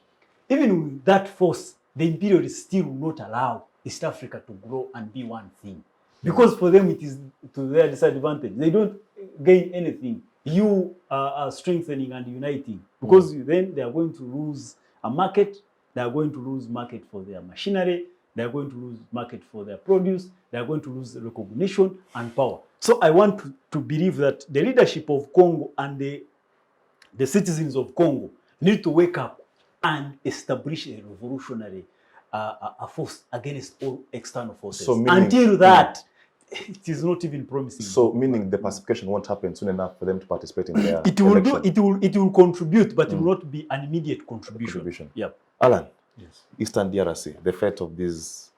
even with that force, the imperialists still will not allow East Africa to grow and be one thing. Because for them it is to their disadvantage. They don't gain anything. You are strengthening and uniting, because then they are going to lose a market. They are going to lose market for their machinery. They are going to lose market for their produce. They are going to lose recognition and power. So I want to believe that the leadership of Congo and the citizens of Congo need to wake up and establish a revolutionary a force against all external forces. So meaning, until that, it is not even promising. So meaning the pacification won't happen soon enough for them to participate in their it will election. it will contribute, but it will not be an immediate contribution. Yep. Alan, Yes. Eastern DRC, the fate of these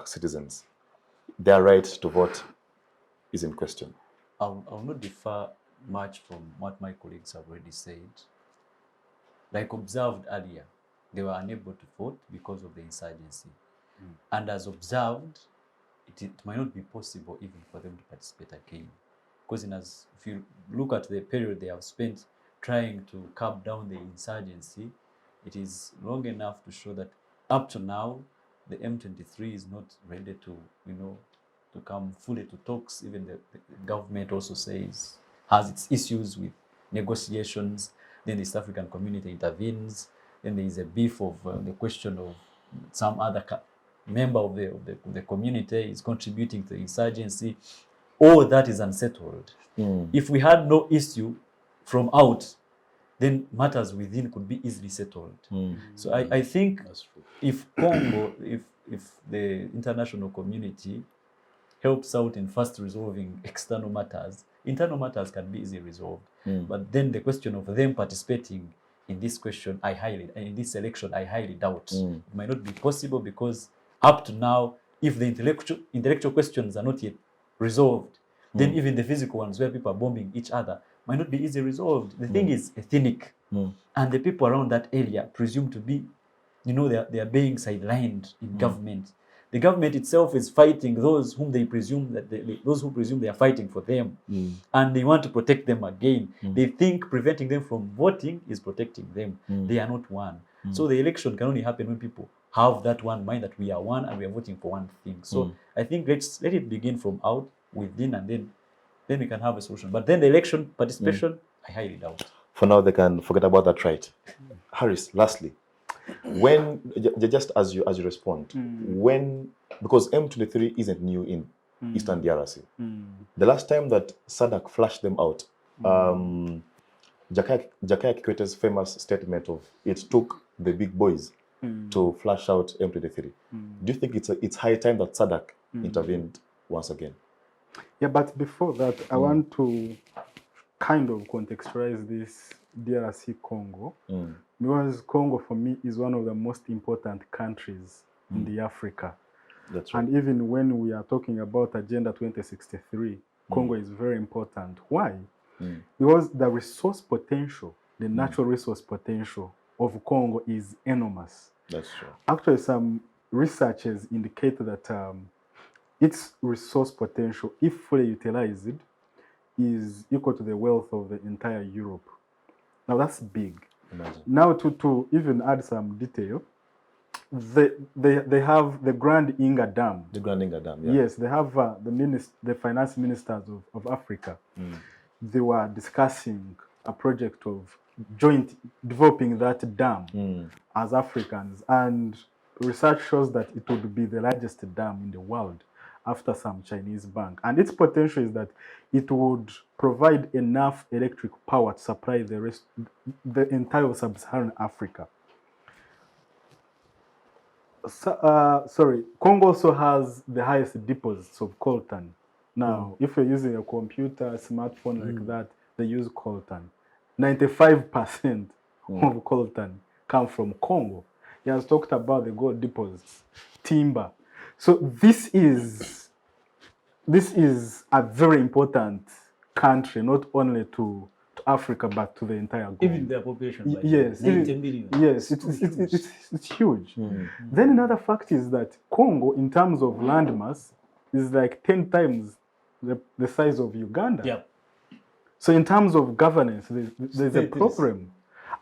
citizens, their right to vote is in question. I'll not differ much from what my colleagues have already said. Like observed earlier, they were unable to vote because of the insurgency. And as observed, it might not be possible even for them to participate again. Because if you look at the period they have spent trying to calm down the insurgency, it is long enough to show that up to now, the M23 is not ready to, to come fully to talks. Even the government also has its issues with negotiations. Then the East African community intervenes. Then there is a beef of the question of some other member of the community is contributing to the insurgency. All that is unsettled. If we had no issue from out, then matters within could be easily settled. So I think if Congo, if the international community helps out in first resolving external matters, internal matters can be easily resolved. But then the question of them participating in this question, in this election, I highly doubt. It might not be possible because up to now, if the intellectual questions are not yet resolved, then even the physical ones where people are bombing each other might not be easily resolved. The thing is ethnic, and the people around that area presume to be, they are being sidelined in government. The government itself is fighting those whom they presume those who presume they are fighting for them, and they want to protect them again. They think preventing them from voting is protecting them. They are not one. So the election can only happen when people have that one mind that we are one and we are voting for one thing. So I think let it begin from out, within, and then we can have a solution. But then the election participation, I highly doubt. For now, they can forget about that right. Harris, lastly, just as you respond, because M23 isn't new in Eastern DRC. The last time that SADC flashed them out, Jakaya Kikwete's famous statement of it took the big boys to flash out M23. Do you think it's high time that SADC intervened once again? Yeah, but before that, I want to kind of contextualize this DRC Congo, because Congo for me is one of the most important countries in the Africa. That's right. And even when we are talking about Agenda 2063, Congo is very important. Why? Because the resource potential, the natural resource potential of Congo is enormous. That's true. Actually, some researchers indicate that its resource potential, if fully utilized, is equal to the wealth of the entire Europe. Now that's big. Imagine. Now to even add some detail, they have the Grand Inga Dam. The Grand Inga Dam, yeah. Yes, they have the finance ministers of Africa. They were discussing a project of joint developing that dam as Africans, and research shows that it would be the largest dam in the world after some Chinese bank. And its potential is that it would provide enough electric power to supply the entire sub-Saharan Africa. Congo also has the highest deposits of coltan. Now, if you're using a computer, smartphone like that, they use coltan. 95% of coltan come from Congo. He has talked about the gold deposits, timber. So this is a very important country, not only to Africa but to the entire globe. Even their population, yes, 90 million. Yes, it's huge. Then another fact is that Congo, in terms of landmass, is like 10 times the size of Uganda. Yep. So in terms of governance, there's a problem.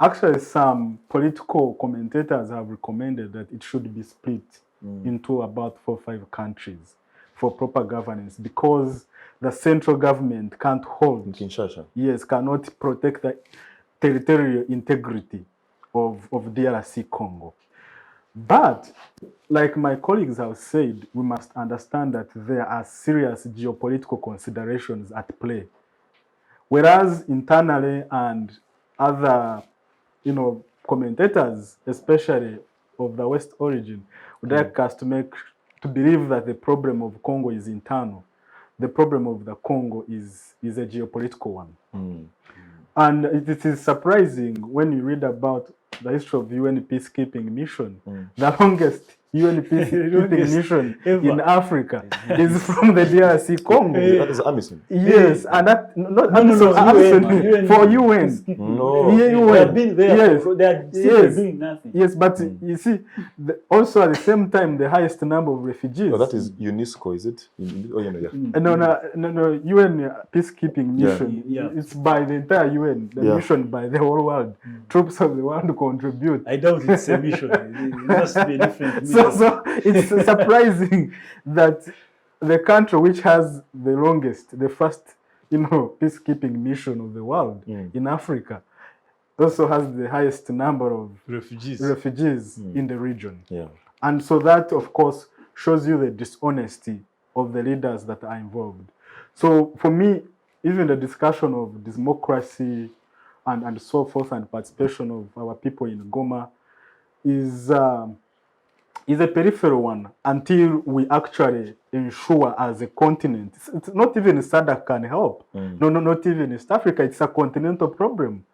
Actually, some political commentators have recommended that it should be split into about 4 or 5 countries for proper governance, because the central government can't hold, Kinshasa. Yes, cannot protect the territorial integrity of DRC Congo. But, like my colleagues have said, we must understand that there are serious geopolitical considerations at play. Whereas internally and other, commentators, especially of the West origin, would like us to believe that the problem of Congo is internal. the problem of the Congo is a geopolitical one. Mm. And it is surprising when you read about the history of UN peacekeeping mission. The longest UN peacekeeping mission ever. in Africa is from the DRC Congo. That is AMISOM. Yes, and that not No, AMISOM, for UN. No. Yeah, They UN. have been there. Yes. They are Yes. doing nothing. Yes, but you see, also at the same time, the highest number of refugees. No, that is UNESCO, is it? Oh, yeah. No, UN peacekeeping Yeah. mission. Yeah. It's by the entire UN, the Yeah. mission by the whole world. Troops of the world contribute. I doubt it's a mission. It must be a different mission. So it's surprising that the country which has the longest, the first, peacekeeping mission of the world in Africa, also has the highest number of Refugees. in the region. Yeah. And so that, of course, shows you the dishonesty of the leaders that are involved. So for me, even the discussion of democracy and so forth and participation of our people in Goma is a peripheral one until we actually ensure as a continent. It's not even SADC can help. No, not even East Africa. It's a continental problem.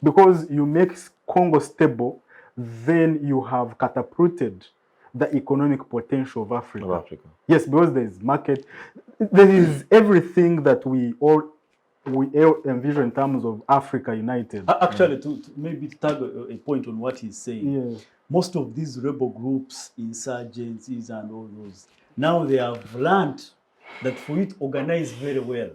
Because you make Congo stable, then you have catapulted the economic potential of Africa. Of Africa. Yes, because there is market. There is everything that we all envision in terms of Africa united. Actually, to maybe tag a point on what he's saying, Yes. most of these rebel groups, insurgencies, and all those, now they have learned that for you to organize very well,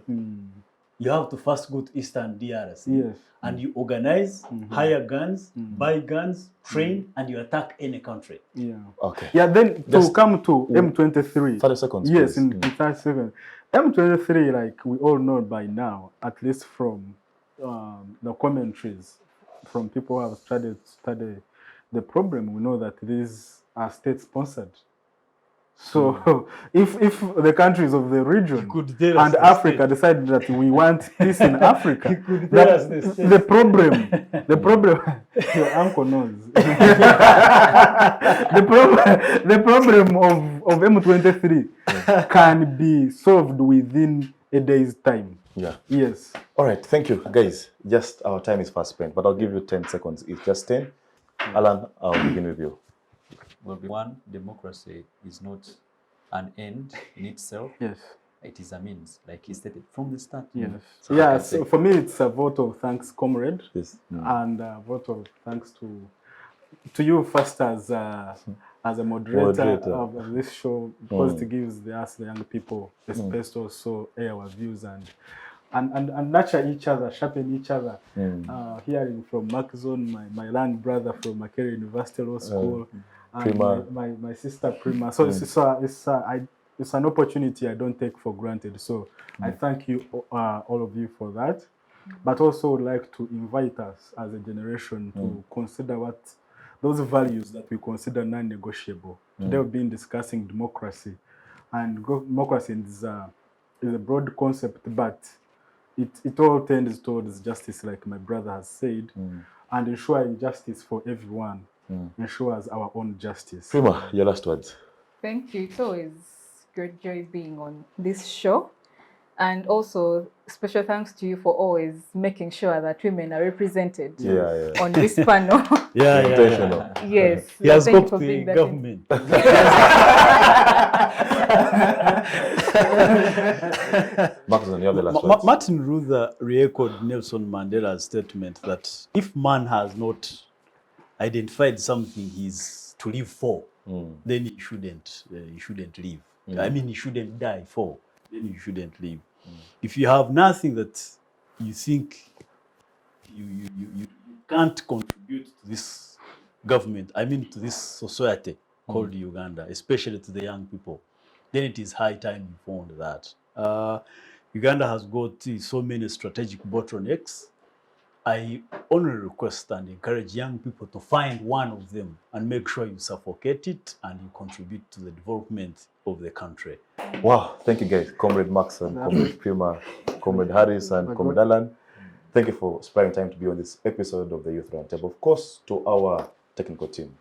you have to first go to Eastern DRC. Yes. And you organize, hire guns, buy guns, train, and you attack any country. Yeah. Okay. Yeah, then to come to M23. 30 seconds. Yes, please. in 37. M23, like we all know by now, at least from the commentaries from people who have studied the problem, we know that these are state-sponsored. So if the countries of the region could tell us and the Africa state. decide that we want peace in Africa, You could tell us the state. the problem, your uncle knows. the problem of M23 can be solved within a day's time. Yeah. Yes. All right. Thank you, guys. Just our time is fast spent, but I'll give you 10 seconds. It's just 10. Alan, I'll begin with you. Well, one, democracy is not an end in itself. Yes. It is a means, like he stated from the start. Yes. So Yeah. I can So say- for me, it's a vote of thanks, comrade, Yes. and a vote of thanks to you first as a moderator of this show, because it gives us the young people a space to also air our views and nurture each other, sharpen each other. Hearing from Macxzzon, my young brother from Makerere University Law School, and Prima. my sister Prima. So it's an opportunity I don't take for granted. So I thank you, all of you, for that. But also would like to invite us as a generation to consider what those values that we consider non-negotiable. Today we've been discussing democracy, and democracy is a broad concept, but it all tends towards justice, like my brother has said, and ensuring justice for everyone ensures our own justice. Prima, your last words. Thank you. It's always great joy being on this show. And also, special thanks to you for always making sure that women are represented Yeah. on this panel. Intentional. Yes. He has thank you got for the being that government. Macxzzon, you have the last words. Martin Luther re-echoed Nelson Mandela's statement that if man has not identified something he's to live for, then he shouldn't live. I mean, he shouldn't die for, then you shouldn't live. If you have nothing that you think you can't contribute to this government, I mean to this society called Uganda, especially to the young people, then it is high time you found that. Uganda has got so many strategic bottlenecks. I only request and encourage young people to find one of them and make sure you suffocate it and you contribute to the development of the country. Wow, thank you guys. Comrade Macxzzon, Comrade Prima, Comrade Harris, and Comrade Allan. Thank you for sparing time to be on this episode of the Youth Roundtable. Of course, to our technical team,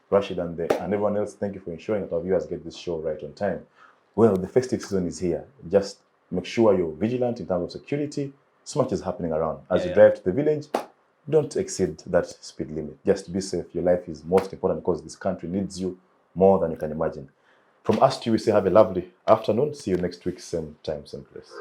Rashid and everyone else, thank you for ensuring that our viewers get this show right on time. Well, the festive season is here. Just Make sure you're vigilant in terms of security. So much is happening around. As you Yeah. drive to the village, don't exceed that speed limit. Just be safe. Your life is most important because this country needs you more than you can imagine. From us to you, we say have a lovely afternoon. See you next week, same time, same place.